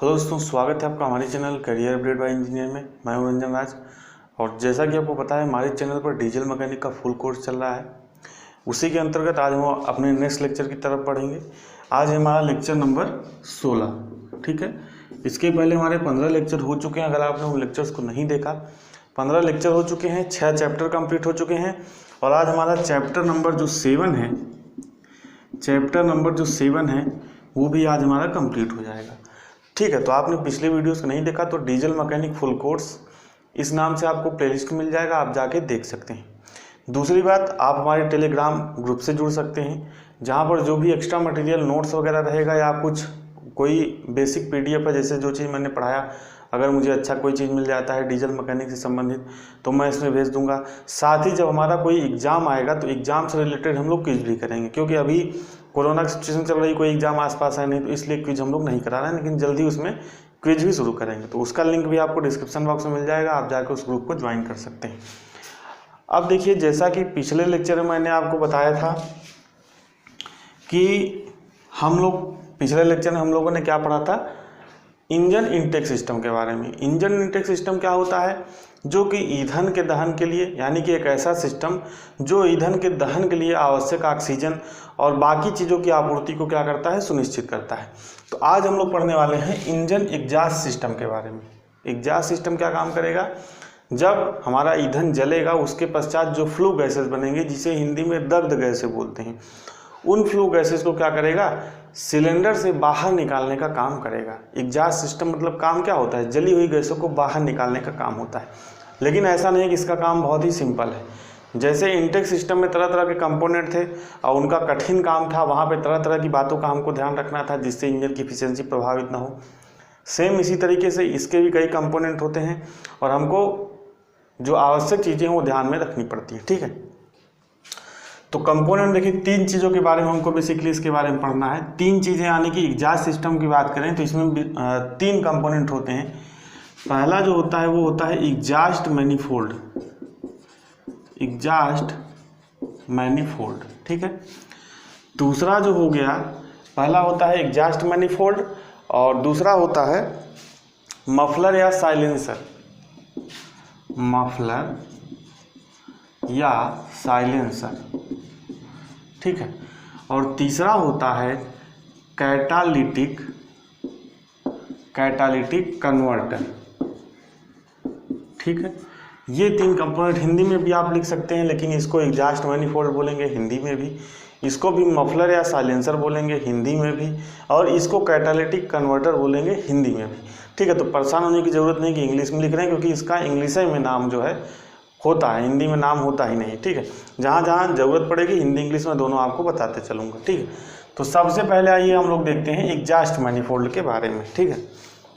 Hello दोस्तों, स्वागत है आपका हमारे channel career update bye engineer में। मैं हूं रंजन राज और जैसा कि आपको पता है हमारे चैनल पर डीजल मैकेनिक का फुल कोर्स चल रहा है। उसी के अंतर्गत आज हम अपने नेक्स्ट लेक्चर की तरफ बढ़ेंगे। आज हमारा लेक्चर नंबर 16, ठीक है। इसके पहले हमारे 15 लेक्चर हो चुके हैं। अगर आपने उन लेक्चर्स को नहीं देखा, 15 लेक्चर हो चुके हैं, 6 चैप्टर कंप्लीट हो चुके हैं और आज हमारा चैप्टर नंबर जो 7 है वो भी आज हमारा कंप्लीट हो जाएगा, ठीक है। तो आपने पिछले वीडियोस को नहीं देखा तो डीजल मैकेनिक फुल कोर्स इस नाम से आपको प्लेलिस्ट मिल जाएगा, आप जाके देख सकते हैं। दूसरी बात, आप हमारे टेलीग्राम ग्रुप से जुड़ सकते हैं, जहां पर जो भी एक्स्ट्रा मटेरियल नोट्स वगैरह रहेगा या कुछ कोई बेसिक पीडीएफ है, जैसे जो चीज़ मैंने पढ़ाया, अगर मुझे अच्छा कोई चीज़ मिल जाता है डीजल मैकेनिक से संबंधित तो मैं इसमें भेज दूंगा। साथ ही जब हमारा कोई एग्ज़ाम आएगा तो एग्ज़ाम से रिलेटेड हम लोग क्विज भी करेंगे, क्योंकि अभी कोरोना की सिचुएशन चल रही, कोई एग्ज़ाम आसपास है नहीं, तो इसलिए क्विज हम लोग नहीं करा रहे हैं, लेकिन जल्दी उसमें क्विज भी शुरू करेंगे। तो उसका लिंक भी आपको डिस्क्रिप्शन बॉक्स में मिल जाएगा, आप जाकर उस ग्रुप को ज्वाइन कर सकते हैं। अब देखिए, जैसा कि पिछले लेक्चर में मैंने आपको बताया था कि पिछले लेक्चर में हम लोगों ने क्या पढ़ा था, इंजन इनटेक सिस्टम के बारे में। इंजन इनटेक सिस्टम क्या होता है, जो कि ईंधन के दहन के लिए, यानी कि एक ऐसा सिस्टम जो ईंधन के दहन के लिए आवश्यक ऑक्सीजन और बाकी चीज़ों की आपूर्ति को क्या करता है, सुनिश्चित करता है। तो आज हम लोग पढ़ने वाले हैं इंजन एग्जॉस्ट सिस्टम के बारे में। एग्जॉस्ट सिस्टम क्या काम करेगा, जब हमारा ईंधन जलेगा उसके पश्चात जो फ्लू गैसेस बनेंगे, जिसे हिंदी में दग्ध गैसें बोलते हैं, उन फ्लू गैसेस को क्या करेगा, सिलेंडर से बाहर निकालने का काम करेगा। एग्जॉस्ट सिस्टम मतलब काम क्या होता है, जली हुई गैसों को बाहर निकालने का काम होता है। लेकिन ऐसा नहीं कि इसका काम बहुत ही सिंपल है। जैसे इनटेक सिस्टम में तरह तरह के कंपोनेंट थे और उनका कठिन काम था, वहाँ पे तरह तरह की बातों का हमको ध्यान रखना था जिससे इंजन की एफिशिएंसी प्रभावित ना हो। सेम इसी तरीके से इसके भी कई कंपोनेंट होते हैं और हमको जो आवश्यक चीज़ें हैं वो ध्यान में रखनी पड़ती हैं, ठीक है। तो कंपोनेंट देखिए, 3 चीज़ों के बारे में हमको बेसिकली इसके बारे में पढ़ना है। 3 चीज़ें, यानी कि एग्जॉस्ट सिस्टम की बात करें तो इसमें 3 कंपोनेंट होते हैं। पहला जो होता है वो होता है एग्जॉस्ट मैनिफोल्ड, ठीक है। दूसरा जो हो गया, पहला होता है एग्जॉस्ट मैनिफोल्ड और दूसरा होता है मफलर या साइलेंसर, ठीक है। और तीसरा होता है कैटालिटिक कन्वर्टर, ठीक है। ये 3 कंपोनेंट हिंदी में भी आप लिख सकते हैं, लेकिन इसको एग्जॉस्ट मैनिफोल्ड बोलेंगे हिंदी में भी, इसको भी मफलर या साइलेंसर बोलेंगे हिंदी में भी, और इसको कैटालिटिक कन्वर्टर बोलेंगे हिंदी में भी, ठीक है। तो परेशान होने की ज़रूरत नहीं कि इंग्लिश में लिख रहे हैं, क्योंकि इसका इंग्लिश में नाम जो है होता है, हिंदी में नाम होता ही नहीं, ठीक है। जहाँ जहाँ ज़रूरत पड़ेगी हिंदी इंग्लिश में दोनों आपको बताते चलूँगा, ठीक है। तो सबसे पहले आइए हम लोग देखते हैं एग्जॉस्ट मैनिफोल्ड के बारे में, ठीक है।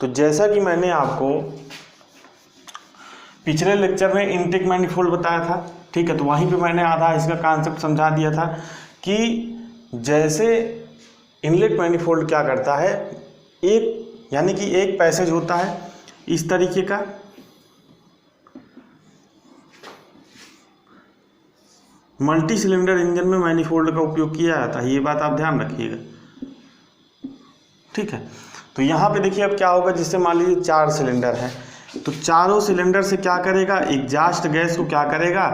तो जैसा कि मैंने आपको पिछले लेक्चर में इनटेक मैनिफोल्ड बताया था, ठीक है, तो वहीं पे मैंने आधा इसका कॉन्सेप्ट समझा दिया था कि जैसे इनलेट मैनिफोल्ड क्या करता है, यानी कि एक पैसेज होता है इस तरीके का, मल्टी सिलेंडर इंजन में मैनिफोल्ड का उपयोग किया जाता है, ये बात आप ध्यान रखिएगा, ठीक है। तो यहाँ पे देखिए अब क्या होगा, जिससे मान लीजिए 4 सिलेंडर है, तो चारों सिलेंडर से क्या करेगा, एग्जॉस्ट गैस को क्या करेगा,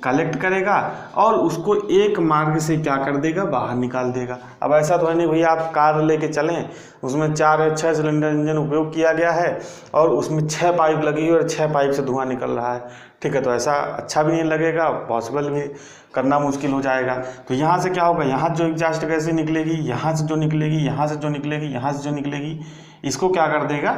कलेक्ट करेगा और उसको एक मार्ग से क्या कर देगा, बाहर निकाल देगा। अब ऐसा तो है नहीं भैया आप कार लेके चलें, उसमें 4 या 6 सिलेंडर इंजन उपयोग किया गया है और उसमें 6 पाइप लगी है और 6 पाइप से धुआं निकल रहा है, ठीक है। तो ऐसा अच्छा भी नहीं लगेगा, पॉसिबल भी करना मुश्किल हो जाएगा। तो यहाँ से क्या होगा, यहाँ जो एग्जॉस्ट गैस निकलेगी, यहाँ से जो निकलेगी, यहाँ से जो निकलेगी, यहाँ से जो निकलेगी, इसको क्या कर देगा,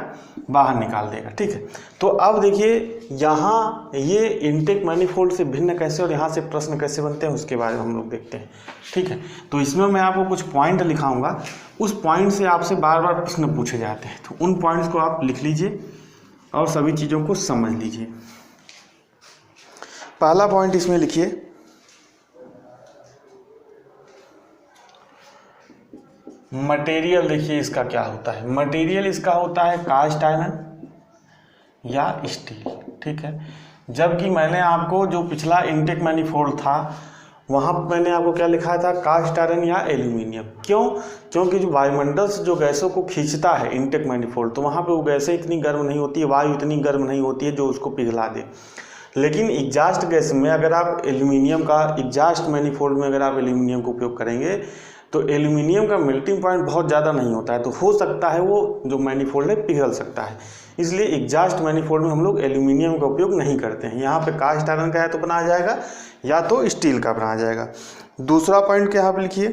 बाहर निकाल देगा, ठीक है। तो अब देखिए यहाँ ये इनटेक मैनिफोल्ड से भिन्न कैसे और यहाँ से प्रश्न कैसे बनते हैं उसके बारे में हम लोग देखते हैं, ठीक है। तो इसमें मैं आपको कुछ पॉइंट लिखाऊंगा, उस पॉइंट से आपसे बार बार प्रश्न पूछे जाते हैं, तो उन पॉइंट्स को आप लिख लीजिए और सभी चीज़ों को समझ लीजिए। पहला पॉइंट इसमें लिखिए, मटेरियल। देखिए इसका क्या होता है, मटेरियल इसका होता है कास्ट आयरन या स्टील, ठीक है। जबकि मैंने आपको जो पिछला इनटेक मैनिफोल्ड था वहाँ मैंने आपको क्या लिखा था, कास्ट आयरन या एल्यूमिनियम। क्यों? क्योंकि जो वायुमंडल से जो गैसों को खींचता है इनटेक मैनिफोल्ड, तो वहाँ पे वो गैसें इतनी गर्म नहीं होती है, वायु इतनी गर्म नहीं होती है जो उसको पिघला दे। लेकिन एग्जास्ट गैस में अगर आप एल्यूमिनियम का एग्जास्ट मैनिफोल्ड में अगर आप एल्यूमिनियम का उपयोग करेंगे तो एल्यूमिनियम का मेल्टिंग पॉइंट बहुत ज़्यादा नहीं होता है, तो हो सकता है वो जो मैनिफोल्ड है पिघल सकता है। इसलिए एग्जास्ट मैनिफोल्ड में हम लोग एल्यूमिनियम का उपयोग नहीं करते हैं। यहाँ पे कास्ट आयरन का या तो बनाया जाएगा या तो स्टील का बनाया जाएगा। दूसरा पॉइंट क्या यहाँ पे लिखिए,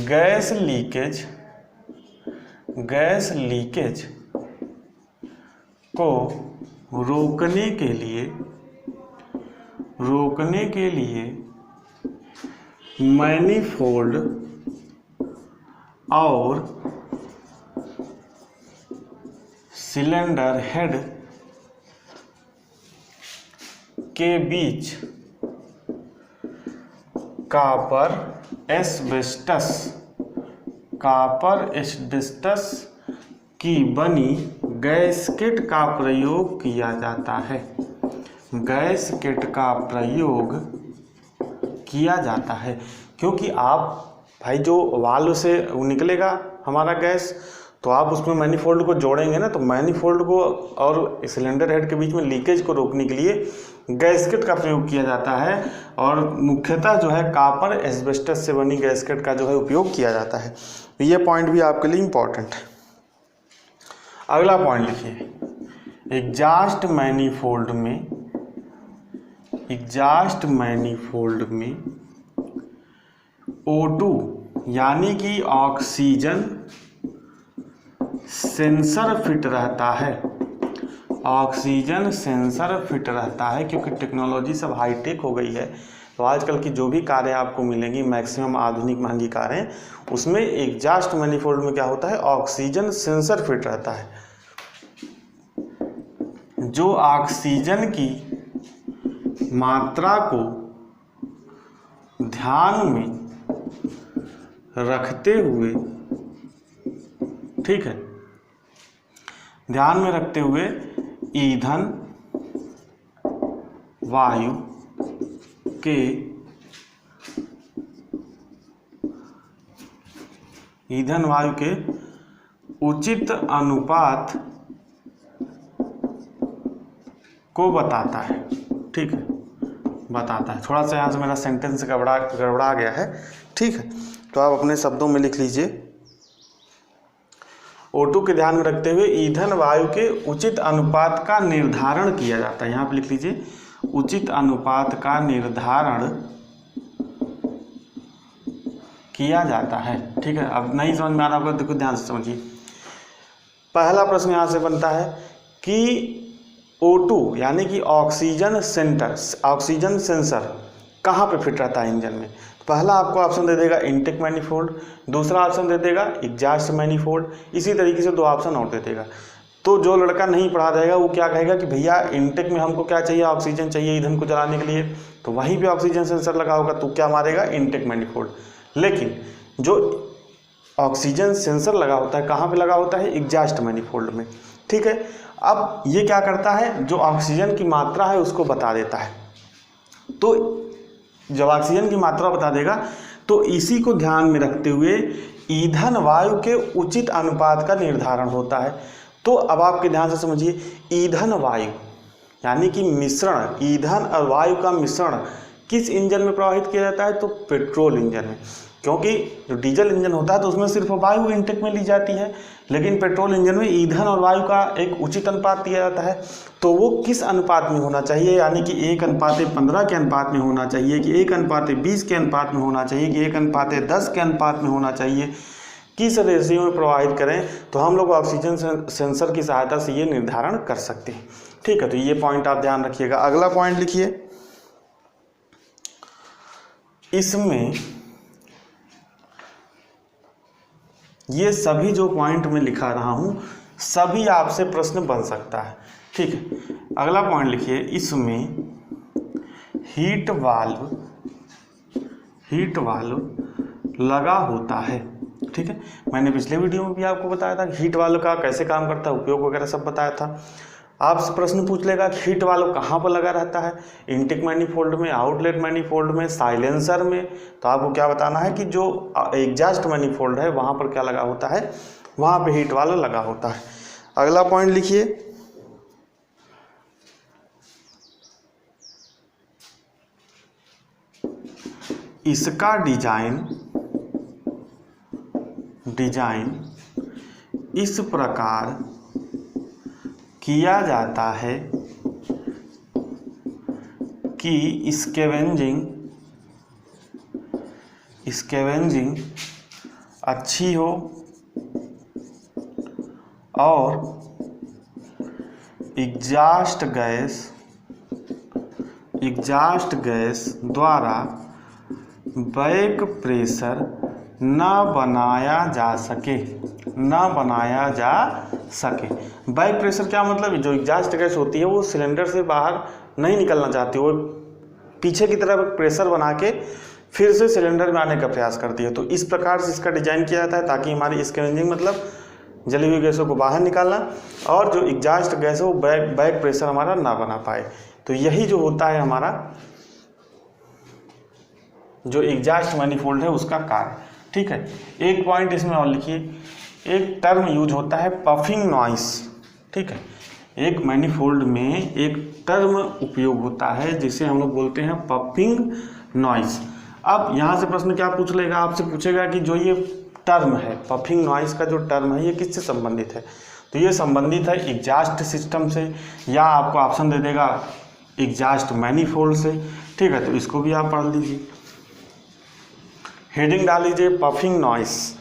गैस लीकेज को रोकने के लिए मैनिफोल्ड और सिलेंडर हेड के बीच कापर एस्बेस्टस की बनी गैस्केट का प्रयोग किया जाता है। गैस्केट का प्रयोग किया जाता है क्योंकि आप भाई जो वाल्व से निकलेगा हमारा गैस, तो आप उसमें मैनिफोल्ड को जोड़ेंगे ना, तो मैनिफोल्ड को और सिलेंडर हेड के बीच में लीकेज को रोकने के लिए गैस्केट का प्रयोग किया जाता है और मुख्यतः जो है कापर एस्बेस्टस से बनी गैस्केट का जो है उपयोग किया जाता है। तो ये पॉइंट भी आपके लिए इम्पोर्टेंट है। अगला पॉइंट लिखिए, एग्जास्ट मैनिफोल्ड में O2 यानी कि ऑक्सीजन सेंसर फिट रहता है। ऑक्सीजन सेंसर फिट रहता है क्योंकि टेक्नोलॉजी सब हाईटेक हो गई है, तो आजकल की जो भी कारें आपको मिलेंगी मैक्सिमम आधुनिक महंगी कारें, उसमें एग्जास्ट मैनिफोल्ड में क्या होता है, ऑक्सीजन सेंसर फिट रहता है जो ऑक्सीजन की मात्रा को ध्यान में रखते हुए, ठीक है, ध्यान में रखते हुए ईंधन वायु के उचित अनुपात को बताता है। ठीक है, बताता है। थोड़ा सा यहाँ से मेरा सेंटेंस गड़बड़ा गया है, ठीक है, तो आप अपने शब्दों में लिख लीजिए। O2 के ध्यान में रखते हुए ईंधन वायु के उचित अनुपात का निर्धारण किया जाता है। यहाँ पे लिख लीजिए, उचित अनुपात का निर्धारण किया जाता है। ठीक है, अब नहीं समझ में आ रहा होगा, देखो ध्यान से समझिए। पहला प्रश्न यहाँ से बनता है कि O2 यानी कि ऑक्सीजन सेंसर कहाँ पे फिट रहता है इंजन में। पहला आपको ऑप्शन दे देगा इनटेक मैनिफोल्ड, दूसरा ऑप्शन दे देगा एग्जास्ट मैनिफोल्ड, इसी तरीके से दो ऑप्शन और दे देगा। तो जो लड़का नहीं पढ़ा रहेगा वो क्या कहेगा कि भैया इनटेक में हमको क्या चाहिए, ऑक्सीजन चाहिए ईंधन को जलाने के लिए, तो वहीं पे ऑक्सीजन सेंसर लगा होगा, तो क्या मारेगा, इनटेक मैनिफोल्ड। लेकिन जो ऑक्सीजन सेंसर लगा होता है कहाँ पे लगा होता है, एग्जास्ट मैनिफोल्ड में। ठीक है, अब ये क्या करता है, जो ऑक्सीजन की मात्रा है उसको बता देता है। तो जब ऑक्सीजन की मात्रा बता देगा तो इसी को ध्यान में रखते हुए ईंधन वायु के उचित अनुपात का निर्धारण होता है। तो अब आपके ध्यान से समझिए, ईंधन वायु यानी कि मिश्रण, ईंधन और वायु का मिश्रण किस इंजन में प्रवाहित किया जाता है, तो पेट्रोल इंजन में। क्योंकि जो डीजल इंजन होता है तो उसमें सिर्फ वायु इनटेक में ली जाती है, लेकिन पेट्रोल इंजन में ईंधन और वायु का एक उचित अनुपात दिया जाता है। तो वो किस अनुपात में होना चाहिए, यानी कि 1:15 के अनुपात में होना चाहिए, कि 1:20 के अनुपात में होना चाहिए, कि 1:10 के अनुपात में होना चाहिए, किस रेशियो में प्रवाहित करें, तो हम लोग ऑक्सीजन सेंसर की सहायता से ये निर्धारण कर सकते हैं। ठीक है, तो ये पॉइंट आप ध्यान रखिएगा। अगला पॉइंट लिखिए, इसमें ये सभी जो पॉइंट मैं लिखा रहा हूँ सभी आपसे प्रश्न बन सकता है। ठीक है, अगला पॉइंट लिखिए, इसमें हीट वाल्व लगा होता है। ठीक है, मैंने पिछले वीडियो में भी आपको बताया था हीट वाल्व का कैसे काम करता है, उपयोग वगैरह सब बताया था। आपसे प्रश्न पूछ लेगा कि हीट वाल्व कहाँ पर लगा रहता है, इनटेक मैनिफोल्ड में, आउटलेट मैनिफोल्ड में, साइलेंसर में। तो आपको क्या बताना है कि जो एग्जॉस्ट मैनिफोल्ड है वहाँ पर क्या लगा होता है, वहाँ पे हीट वाल्व लगा होता है। अगला पॉइंट लिखिए, इसका डिजाइन इस प्रकार किया जाता है कि स्कैवेंजिंग अच्छी हो और एग्जॉस्ट गैस द्वारा बैक प्रेशर न बनाया जा सके। बैक प्रेशर क्या मतलब, जो एग्जॉस्ट गैस होती है वो सिलेंडर से बाहर नहीं निकलना चाहती, वो पीछे की तरफ प्रेशर बना के फिर से सिलेंडर में आने का प्रयास करती है। तो इस प्रकार से इसका डिजाइन किया जाता है ताकि हमारी स्कैवेंजिंग मतलब जली हुई गैसों को बाहर निकालना, और जो एग्जॉस्ट गैस है वो बैक प्रेशर हमारा ना बना पाए। तो यही जो होता है हमारा जो एग्जॉस्ट मैनिफोल्ड है उसका कार्य। ठीक है, एक पॉइंट इसमें और लिखिए, एक टर्म यूज होता है पफिंग नॉइस। ठीक है, एक मैनिफोल्ड में एक टर्म उपयोग होता है जिसे हम लोग बोलते हैं पफिंग नॉइस। अब यहाँ से प्रश्न क्या पूछ लेगा, आपसे पूछेगा कि जो ये टर्म है पफिंग नॉइस का जो टर्म है ये किससे संबंधित है। तो ये संबंधित है एग्जॉस्ट सिस्टम से, या आपको ऑप्शन दे देगा एग्जॉस्ट मैनिफोल्ड से। ठीक है, तो इसको भी आप पढ़ लीजिए। हेडिंग डाल लीजिए पफिंग नॉइस।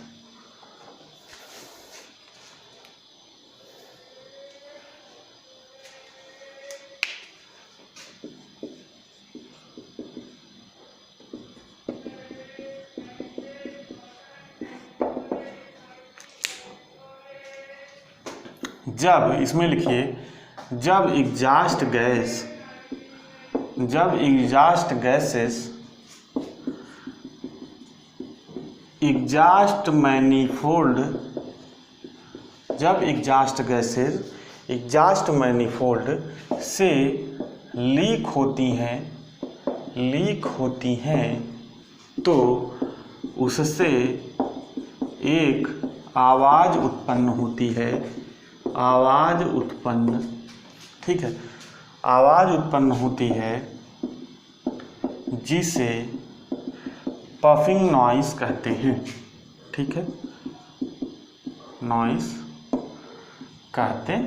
जब इसमें लिखिए, जब एग्जॉस्ट गैसेस एग्जॉस्ट मैनिफोल्ड से लीक होती हैं तो उससे एक आवाज़ उत्पन्न होती है। ठीक है, आवाज़ उत्पन्न होती है जिसे पफिंग नॉइस कहते हैं। ठीक है, नॉइस कहते हैं।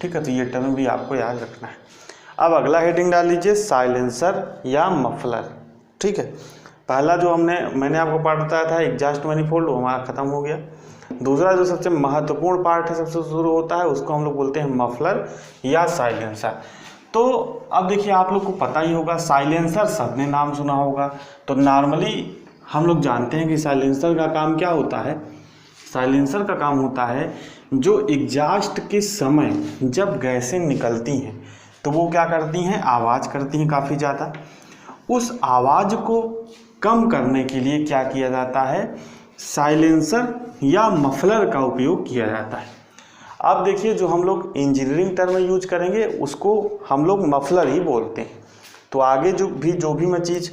ठीक है, तो ये टर्म भी आपको याद रखना है। अब अगला हेडिंग डाल लीजिए साइलेंसर या मफलर। ठीक है, पहला जो मैंने आपको पार्ट बताया था एग्जॉस्ट मैनिफोल्ड वो हमारा खत्म हो गया। दूसरा जो सबसे महत्वपूर्ण पार्ट है, सबसे शुरू होता है, उसको हम लोग बोलते हैं मफलर या साइलेंसर। तो अब देखिए, आप लोग को पता ही होगा साइलेंसर, सबने नाम सुना होगा। तो नॉर्मली हम लोग जानते हैं कि साइलेंसर का काम क्या होता है। साइलेंसर का काम होता है जो एग्जॉस्ट के समय जब गैसें निकलती हैं तो वो क्या करती हैं, आवाज़ करती हैं काफ़ी ज़्यादा। उस आवाज़ को कम करने के लिए क्या किया जाता है, साइलेंसर या मफलर का उपयोग किया जाता है। अब देखिए, जो हम लोग इंजीनियरिंग टर्म यूज करेंगे उसको हम लोग मफलर ही बोलते हैं। तो आगे जो भी मैं चीज़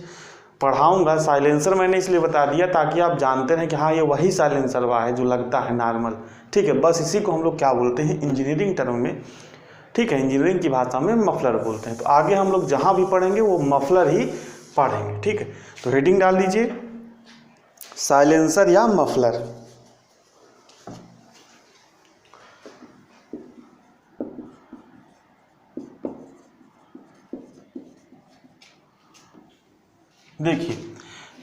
पढ़ाऊंगा, साइलेंसर मैंने इसलिए बता दिया ताकि आप जानते रहें कि हाँ ये वही साइलेंसर हुआ है जो लगता है नॉर्मल। ठीक है, बस इसी को हम लोग क्या बोलते हैं इंजीनियरिंग टर्म में। ठीक है, इंजीनियरिंग की भाषा में मफलर बोलते हैं। तो आगे हम लोग जहाँ भी पढ़ेंगे वो मफलर ही पढ़ेंगे। ठीक है, तो हेडिंग डाल दीजिए साइलेंसर या मफलर। देखिए,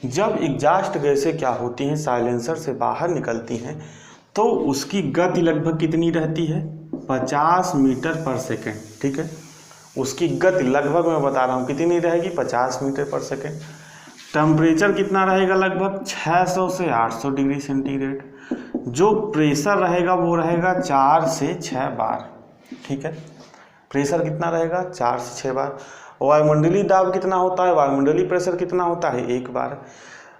जब एग्जॉस्ट गैसें क्या होती हैं, साइलेंसर से बाहर निकलती हैं तो उसकी गति लगभग कितनी रहती है, 50 मीटर पर सेकेंड। ठीक है, उसकी गति लगभग मैं बता रहा हूँ कितनी रहेगी, 50 मीटर पर सेकेंड। टेम्परेचर कितना रहेगा, लगभग 600 से 800 डिग्री सेंटीग्रेड। जो प्रेशर रहेगा वो रहेगा 4 से 6 बार। ठीक है, प्रेशर कितना रहेगा, 4 से 6 बार। वायुमंडलीय दाब कितना होता है, वायुमंडलीय प्रेशर कितना होता है, 1 बार।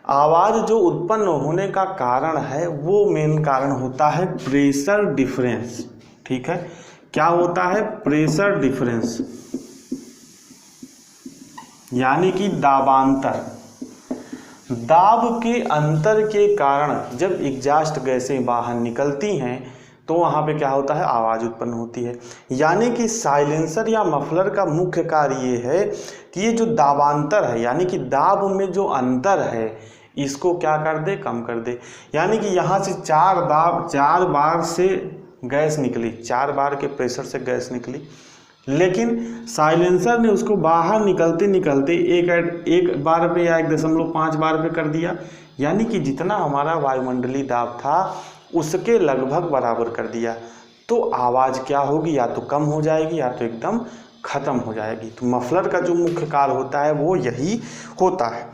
आवाज़ जो उत्पन्न होने का कारण है वो मेन कारण होता है प्रेशर डिफरेंस। ठीक है, क्या होता है, प्रेशर डिफरेंस, यानी कि दाबांतर। दाब के अंतर के कारण जब एग्जॉस्ट गैसें बाहर निकलती हैं तो वहाँ पे क्या होता है, आवाज़ उत्पन्न होती है। यानी कि साइलेंसर या मफलर का मुख्य कार्य ये है कि ये जो दाबांतर है, यानी कि दाब में जो अंतर है, इसको क्या कर दे, कम कर दे। यानी कि यहाँ से 4 बार से गैस निकली, 4 बार के प्रेशर से गैस निकली, लेकिन साइलेंसर ने उसको बाहर निकलते निकलते एक बार पे या 1.5 बार पे कर दिया। यानी कि जितना हमारा वायुमंडलीय दाब था उसके लगभग बराबर कर दिया। तो आवाज़ क्या होगी, या तो कम हो जाएगी या तो एकदम ख़त्म हो जाएगी। तो मफलर का जो मुख्य कार्य होता है वो यही होता है।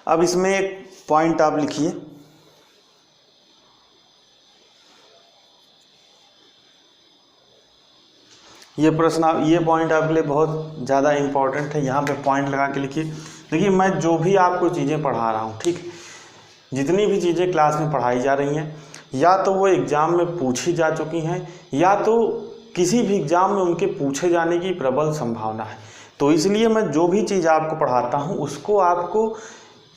अब इसमें एक पॉइंट आप लिखिए, ये पॉइंट आपके लिए बहुत ज़्यादा इम्पोर्टेंट है, यहाँ पे पॉइंट लगा के लिखिए। देखिए, मैं जो भी आपको चीज़ें पढ़ा रहा हूँ, ठीक, जितनी भी चीज़ें क्लास में पढ़ाई जा रही हैं, या तो वो एग्ज़ाम में पूछी जा चुकी हैं या तो किसी भी एग्ज़ाम में उनके पूछे जाने की प्रबल संभावना है। तो इसलिए मैं जो भी चीज़ आपको पढ़ाता हूँ उसको आपको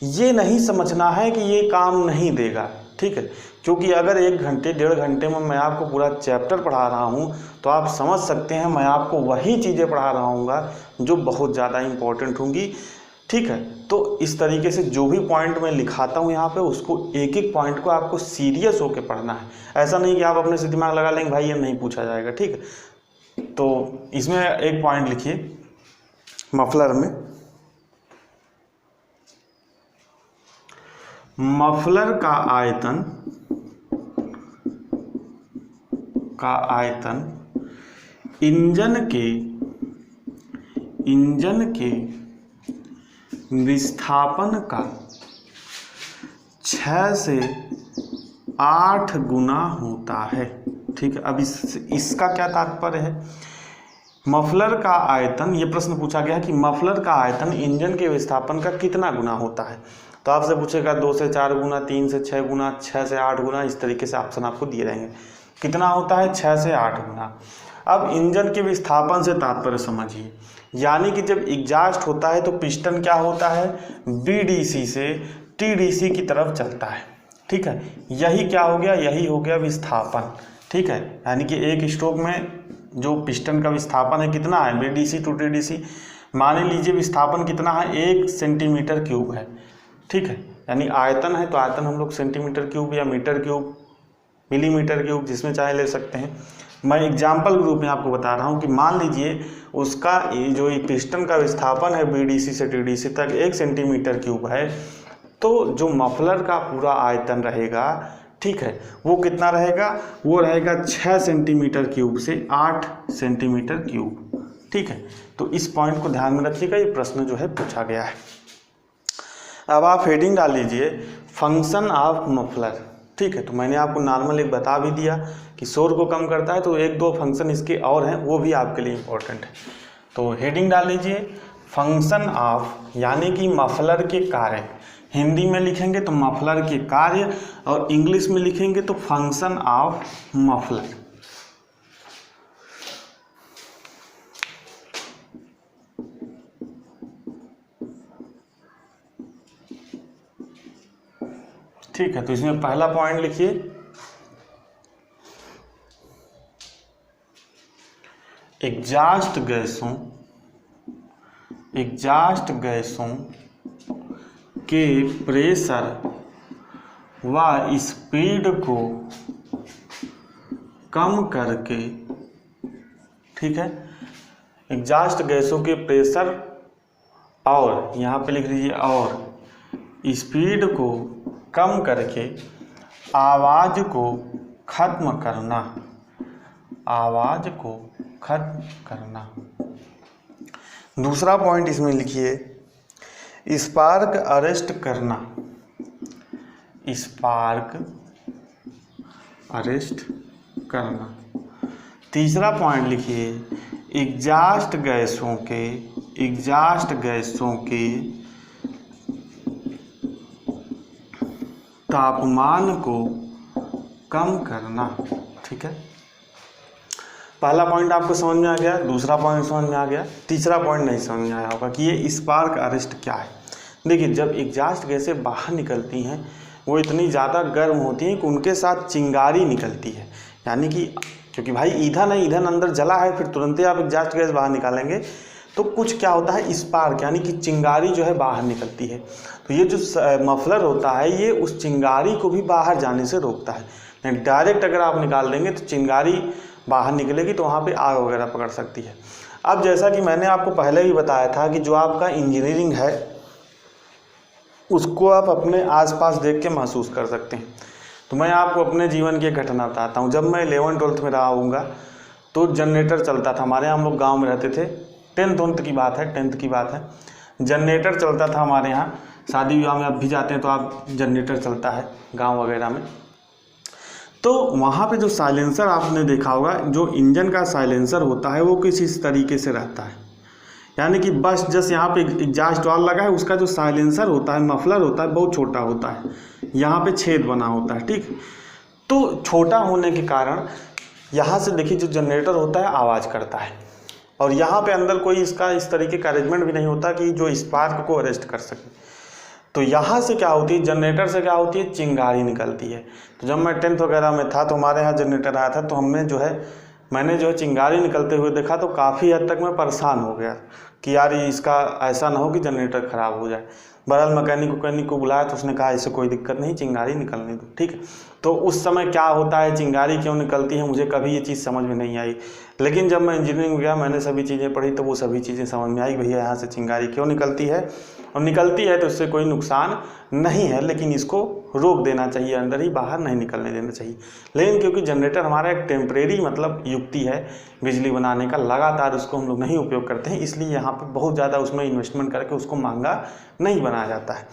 ये नहीं समझना है कि ये काम नहीं देगा, ठीक है। क्योंकि अगर 1 घंटे 1.5 घंटे में मैं आपको पूरा चैप्टर पढ़ा रहा हूँ तो आप समझ सकते हैं मैं आपको वही चीज़ें पढ़ा रहा हूँगा जो बहुत ज़्यादा इम्पोर्टेंट होंगी, ठीक है। तो इस तरीके से जो भी पॉइंट मैं लिखाता हूँ यहाँ पे, उसको एक एक पॉइंट को आपको सीरियस होकर पढ़ना है। ऐसा नहीं कि आप अपने से दिमाग लगा लेंगे भाई ये नहीं पूछा जाएगा, ठीक है। तो इसमें एक पॉइंट लिखिए, मफलर में मफलर का आयतन इंजन के विस्थापन का 6 से 8 गुना होता है, ठीक है। अब इसका क्या तात्पर्य है, मफलर का आयतन, ये प्रश्न पूछा गया कि मफलर का आयतन इंजन के विस्थापन का कितना गुना होता है। तो आपसे पूछेगा 2 से 4 गुना, 3 से 6 गुना, 6 से 8 गुना, इस तरीके से ऑप्शन आपको दिए रहेंगे। कितना होता है, 6 से 8 गुना। अब इंजन के विस्थापन से तात्पर्य समझिए, यानी कि जब एग्जॉस्ट होता है तो पिस्टन क्या होता है, बीडीसी से टीडीसी की तरफ चलता है, ठीक है। यही क्या हो गया, यही हो गया विस्थापन, ठीक है। यानी कि एक स्ट्रोक में जो पिस्टन का विस्थापन है कितना है, बीडीसी टू टीडीसी, मान लीजिए विस्थापन कितना है, 1 सेंटीमीटर क्यूब है, ठीक है। यानी आयतन है तो आयतन हम लोग सेंटीमीटर क्यूब या मीटर क्यूब, मिलीमीटर क्यूब, जिसमें चाहे ले सकते हैं। मैं एग्जाम्पल के रूप में आपको बता रहा हूँ कि मान लीजिए उसका जो पिस्टन का विस्थापन है बीडीसी से टीडीसी तक 1 सेंटीमीटर क्यूब है, तो जो मफलर का पूरा आयतन रहेगा, ठीक है, वो कितना रहेगा, वो रहेगा 6 सेंटीमीटर क्यूब से 8 सेंटीमीटर क्यूब, ठीक है। तो इस पॉइंट को ध्यान में रखिएगा, ये प्रश्न जो है पूछा गया है। अब आप हेडिंग डाल लीजिए, फंक्शन ऑफ मफलर, ठीक है। तो मैंने आपको नॉर्मल एक बता भी दिया कि शोर को कम करता है, तो 1-2 फंक्शन इसके और हैं, वो भी आपके लिए इम्पोर्टेंट है। तो हेडिंग डाल लीजिए, फंक्शन ऑफ, यानी कि मफलर के कार्य। हिंदी में लिखेंगे तो मफलर के कार्य, और इंग्लिश में लिखेंगे तो फंक्शन ऑफ मफलर। ठीक है, तो इसमें पहला पॉइंट लिखिए, एग्जॉस्ट गैसों के प्रेशर व स्पीड को कम करके, ठीक है, एग्जॉस्ट गैसों के प्रेशर और, यहाँ पे लिख लीजिए, और स्पीड को कम करके आवाज़ को खत्म करना। दूसरा पॉइंट इसमें लिखिए, स्पार्क अरेस्ट करना। तीसरा पॉइंट लिखिए, एग्जॉस्ट गैसों के तापमान को कम करना, ठीक है। पहला पॉइंट आपको समझ में आ गया, दूसरा पॉइंट समझ में आ गया, तीसरा पॉइंट नहीं समझ में आया होगा कि ये स्पार्क अरेस्ट क्या है। देखिए, जब एग्जॉस्ट गैसें बाहर निकलती हैं वो इतनी ज़्यादा गर्म होती हैं कि उनके साथ चिंगारी निकलती है, यानी कि क्योंकि भाई ईंधन अंदर जला है, फिर तुरंत ही आप एग्जॉस्ट गैस बाहर निकालेंगे तो कुछ क्या होता है, स्पार्क यानी कि चिंगारी जो है बाहर निकलती है। तो ये जो मफलर होता है ये उस चिंगारी को भी बाहर जाने से रोकता है। डायरेक्ट अगर आप निकाल देंगे तो चिंगारी बाहर निकलेगी तो वहाँ पे आग वगैरह पकड़ सकती है। अब जैसा कि मैंने आपको पहले भी बताया था कि जो आपका इंजीनियरिंग है उसको आप अपने आसपास देख के महसूस कर सकते हैं। तो मैं आपको अपने जीवन की एक घटना बताता हूँ। जब मैं 11th-12th में रहा हूँगा तो जनरेटर चलता था हमारे यहाँ, हम लोग गाँव में रहते थे, 10th की बात है, जनरेटर चलता था हमारे यहाँ। शादी विवाह में अब भी जाते हैं तो आप जनरेटर चलता है गांव वगैरह में, तो वहाँ पे जो साइलेंसर आपने देखा होगा, जो इंजन का साइलेंसर होता है वो किस इस तरीके से रहता है, यानी कि बस जस्ट यहाँ पे एग्जॉस्ट वाल्व लगा है, उसका जो साइलेंसर होता है, मफलर होता है, बहुत छोटा होता है, यहाँ पे छेद बना होता है, ठीक। तो छोटा होने के कारण यहाँ से देखिए जो जनरेटर होता है आवाज़ करता है, और यहाँ पे अंदर कोई इसका इस तरीके का अरेंजमेंट भी नहीं होता कि जो स्पार्क को अरेस्ट कर सके। तो यहाँ से क्या होती है, जनरेटर से क्या होती है, चिंगारी निकलती है। तो जब मैं 10th वगैरह में था तो हमारे यहाँ जनरेटर आया था, तो मैंने जो है चिंगारी निकलते हुए देखा तो काफ़ी हद तक मैं परेशान हो गया कि यार ये इसका ऐसा ना हो कि जनरेटर ख़राब हो जाए। बहरहाल मैकेनिक को बुलाया तो उसने कहा ऐसे कोई दिक्कत नहीं, चिंगारी निकलने दो, ठीक है। तो उस समय क्या होता है, चिंगारी क्यों निकलती है, मुझे कभी ये चीज़ समझ में नहीं आई। लेकिन जब मैं इंजीनियरिंग में गया, मैंने सभी चीज़ें पढ़ी तो वो सभी चीज़ें समझ में आई, भैया यहाँ से चिंगारी क्यों निकलती है, और निकलती है तो इससे कोई नुकसान नहीं है, लेकिन इसको रोक देना चाहिए, अंदर ही, बाहर नहीं निकलने देना चाहिए। लेकिन क्योंकि जनरेटर हमारा एक टेम्परेरी मतलब युक्ति है बिजली बनाने का, लगातार उसको हम लोग नहीं उपयोग करते हैं, इसलिए यहाँ पे बहुत ज़्यादा उसमें इन्वेस्टमेंट करके उसको महंगा नहीं बनाया जाता है।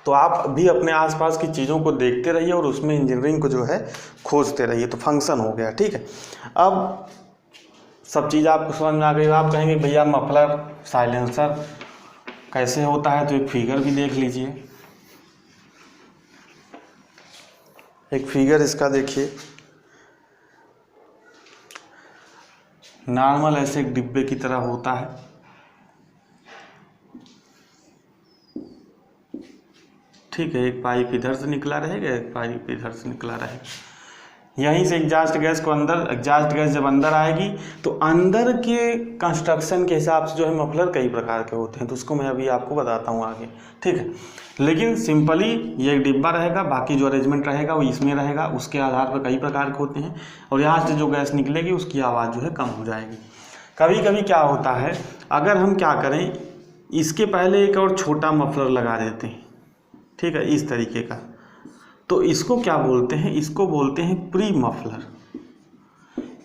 तो आप भी अपने आसपास की चीज़ों को देखते रहिए और उसमें इंजीनियरिंग को जो है खोजते रहिए। तो फंक्शन हो गया, ठीक है। अब सब चीज़ आपको समझ में आ गई। आप कहेंगे भैया मफलर साइलेंसर कैसे होता है, तो एक फिगर भी देख लीजिए। एक फिगर इसका देखिए, नॉर्मल ऐसे एक डिब्बे की तरह होता है, ठीक है। एक पाइप इधर से निकला रहेगा, एक पाइप इधर से निकला रहेगा, यहीं से एग्जॉस्ट गैस को अंदर, एग्जॉस्ट गैस जब अंदर आएगी तो अंदर के कंस्ट्रक्शन के हिसाब से जो है मफलर कई प्रकार के होते हैं, तो उसको मैं अभी आपको बताता हूँ आगे, ठीक है। लेकिन सिंपली ये एक डिब्बा रहेगा, बाकी जो अरेंजमेंट रहेगा वो इसमें रहेगा, उसके आधार पर कई प्रकार के होते हैं, और यहाँ से जो गैस निकलेगी उसकी आवाज़ जो है कम हो जाएगी। कभी कभी क्या होता है, अगर हम क्या करें, इसके पहले एक और छोटा मफलर लगा देते हैं, ठीक है, इस तरीके का, तो इसको क्या बोलते हैं, इसको बोलते हैं प्री मफलर,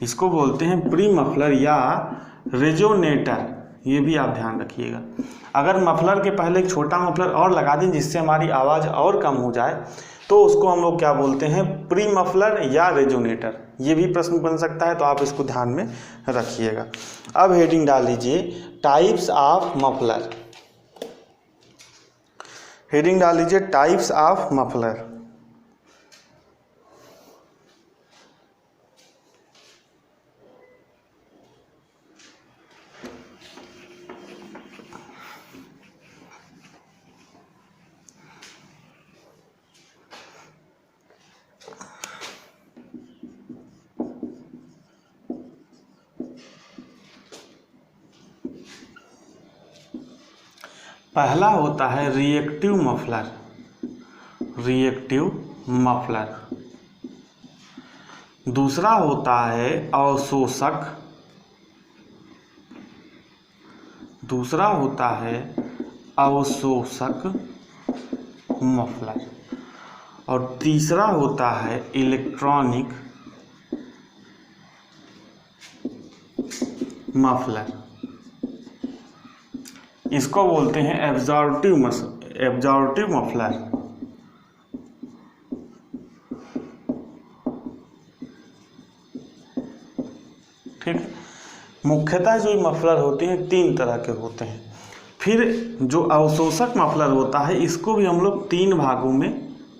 इसको बोलते हैं प्री मफलर या रेजोनेटर। ये भी आप ध्यान रखिएगा। अगर मफलर के पहले एक छोटा मफलर और लगा दें जिससे हमारी आवाज़ और कम हो जाए तो उसको हम लोग क्या बोलते हैं, प्री मफलर या रेजोनेटर। ये भी प्रश्न बन सकता है, तो आप इसको ध्यान में रखिएगा। अब हेडिंग डाल लीजिए, टाइप्स ऑफ मफलर। हेडिंग डाल लीजिए, टाइप्स ऑफ मफलर। पहला होता है रिएक्टिव मफलर, रिएक्टिव मफलर। दूसरा होता है अवशोषक, दूसरा होता है अवशोषक मफलर, और तीसरा होता है इलेक्ट्रॉनिक मफलर। इसको बोलते हैं एब्जॉर्प्टिव मफलर। ठीक, मुख्यतः जो मफलर होते हैं 3 तरह के होते हैं। फिर जो अवशोषक मफलर होता है इसको भी हम लोग 3 भागों में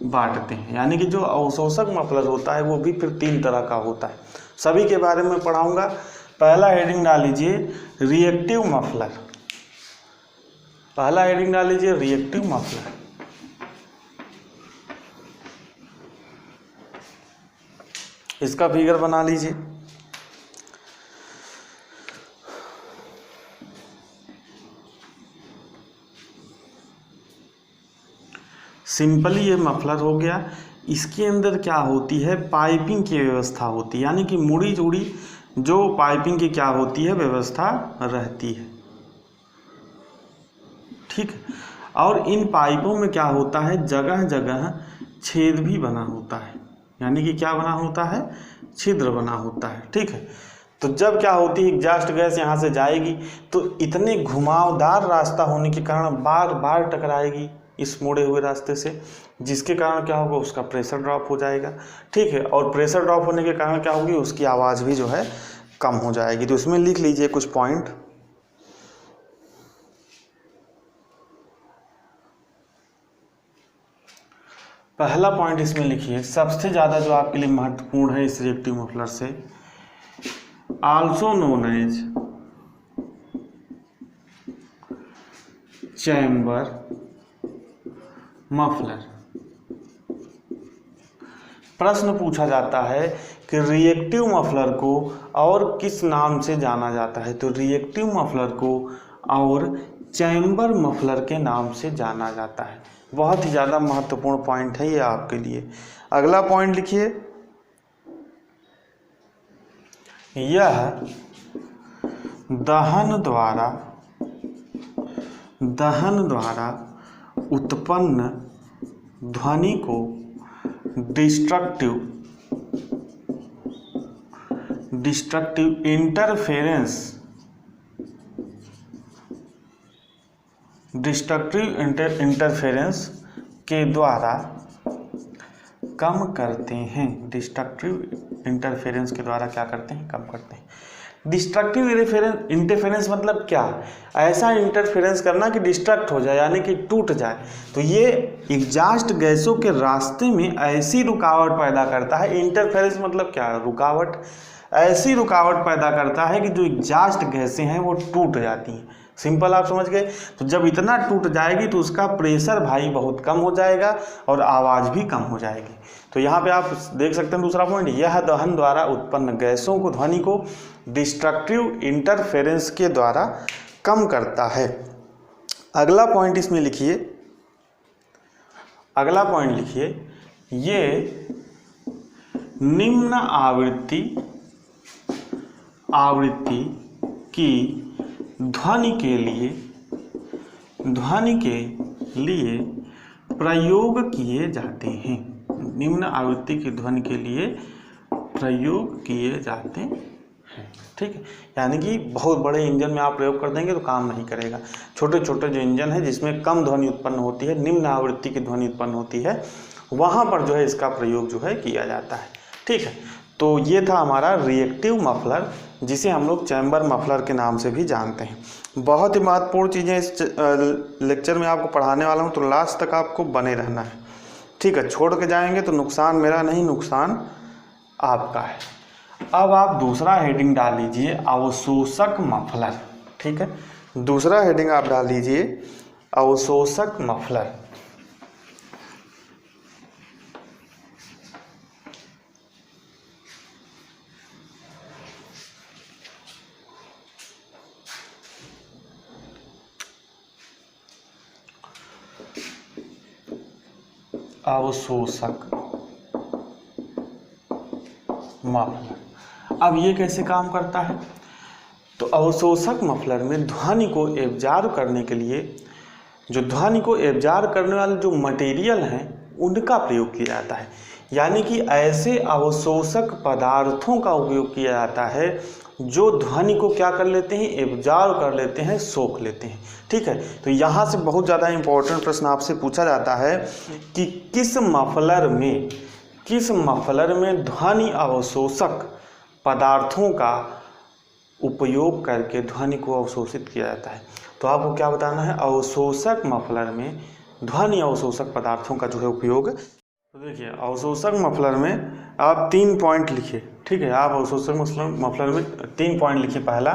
बांटते हैं। यानी कि जो अवशोषक मफलर होता है वो भी फिर 3 तरह का होता है। सभी के बारे में पढ़ाऊंगा। पहला हेडिंग डाल लीजिए रिएक्टिव मफलर। पहला हेडिंग डाल लीजिए रिएक्टिव मफलर। इसका फिगर बना लीजिए। सिंपली ये मफलर हो गया। इसके अंदर क्या होती है, पाइपिंग की व्यवस्था होती है, यानी कि मुड़ी जुड़ी जो पाइपिंग की क्या होती है व्यवस्था रहती है। ठीक है। और इन पाइपों में क्या होता है, जगह जगह छेद भी बना होता है। यानी कि क्या बना होता है, छिद्र बना होता है। ठीक है। तो जब क्या होती है, एग्जॉस्ट गैस यहाँ से जाएगी तो इतने घुमावदार रास्ता होने के कारण बार बार टकराएगी इस मुड़े हुए रास्ते से, जिसके कारण क्या होगा, उसका प्रेशर ड्रॉप हो जाएगा। ठीक है। और प्रेशर ड्रॉप होने के कारण क्या होगी, उसकी आवाज़ भी जो है कम हो जाएगी। तो इसमें लिख लीजिए कुछ पॉइंट। पहला पॉइंट इसमें लिखिए, सबसे ज़्यादा जो आपके लिए महत्वपूर्ण है इस रिएक्टिव मफलर से, also known as chamber muffler. प्रश्न पूछा जाता है कि रिएक्टिव मफलर को और किस नाम से जाना जाता है, तो रिएक्टिव मफलर को और चैम्बर मफलर के नाम से जाना जाता है। बहुत ही ज़्यादा महत्वपूर्ण पॉइंट है ये आपके लिए। अगला पॉइंट लिखिए, यह दहन द्वारा उत्पन्न ध्वनि को डिस्ट्रक्टिव इंटरफेरेंस के द्वारा कम करते हैं। डिस्ट्रक्टिव इंटरफेरेंस के द्वारा क्या करते हैं, कम करते हैं। डिस्ट्रक्टिव इंटरफेरेंस मतलब क्या, ऐसा इंटरफेरेंस करना कि डिस्ट्रक्ट हो जाए, यानी कि टूट जाए। तो ये एग्जॉस्ट गैसों के रास्ते में ऐसी रुकावट पैदा करता है। इंटरफेरेंस मतलब क्या, रुकावट। ऐसी रुकावट पैदा करता है कि जो एग्जॉस्ट गैसें हैं वो टूट जाती हैं। सिंपल, आप समझ गए। तो जब इतना टूट जाएगी तो उसका प्रेशर भाई बहुत कम हो जाएगा और आवाज़ भी कम हो जाएगी। तो यहाँ पे आप देख सकते हैं दूसरा पॉइंट, यह दहन द्वारा उत्पन्न गैसों को, ध्वनि को डिस्ट्रक्टिव इंटरफेरेंस के द्वारा कम करता है। अगला पॉइंट इसमें लिखिए, अगला पॉइंट लिखिए, ये निम्न आवृत्ति की ध्वनि के लिए प्रयोग किए जाते हैं। निम्न आवृत्ति की ध्वनि के लिए प्रयोग किए जाते हैं। ठीक है। यानी कि बहुत बड़े इंजन में आप प्रयोग कर देंगे तो काम नहीं करेगा। छोटे छोटे जो इंजन है जिसमें कम ध्वनि उत्पन्न होती है, निम्न आवृत्ति की ध्वनि उत्पन्न होती है, वहाँ पर जो है इसका प्रयोग जो है किया जाता है। ठीक है। तो ये था हमारा रिएक्टिव मफलर, जिसे हम लोग चैम्बर मफलर के नाम से भी जानते हैं। बहुत ही महत्वपूर्ण चीज़ें इस लेक्चर में आपको पढ़ाने वाला हूँ, तो लास्ट तक आपको बने रहना है। ठीक है। छोड़ के जाएंगे तो नुकसान मेरा नहीं, नुकसान आपका है। अब आप दूसरा हेडिंग डाल लीजिए, अवशोषक मफलर। ठीक है। दूसरा हेडिंग आप डाल लीजिए, अवशोषक मफलर। अवशोषक मफलर। अब ये कैसे काम करता है, तो अवशोषक मफलर में ध्वनि को एब्जॉर्ब करने के लिए, जो ध्वनि को एब्जॉर्ब करने वाले जो मटेरियल हैं उनका प्रयोग किया जाता है। यानी कि ऐसे अवशोषक पदार्थों का उपयोग किया जाता है जो ध्वनि को क्या कर लेते हैं, एब्जॉर्ब कर लेते हैं, सोख लेते हैं। ठीक है। तो यहाँ से बहुत ज़्यादा इंपॉर्टेंट प्रश्न आपसे पूछा जाता है कि किस मफलर में ध्वनि अवशोषक पदार्थों का उपयोग करके ध्वनि को अवशोषित किया जाता है। तो आपको क्या बताना है, अवशोषक मफलर में ध्वनि अवशोषक पदार्थों का जो है उपयोग तो देखिए अवशोषक मफलर में आप 3 पॉइंट लिखिए, ठीक है। आप अवशोषक मफलर में 3 पॉइंट लिखिए। पहला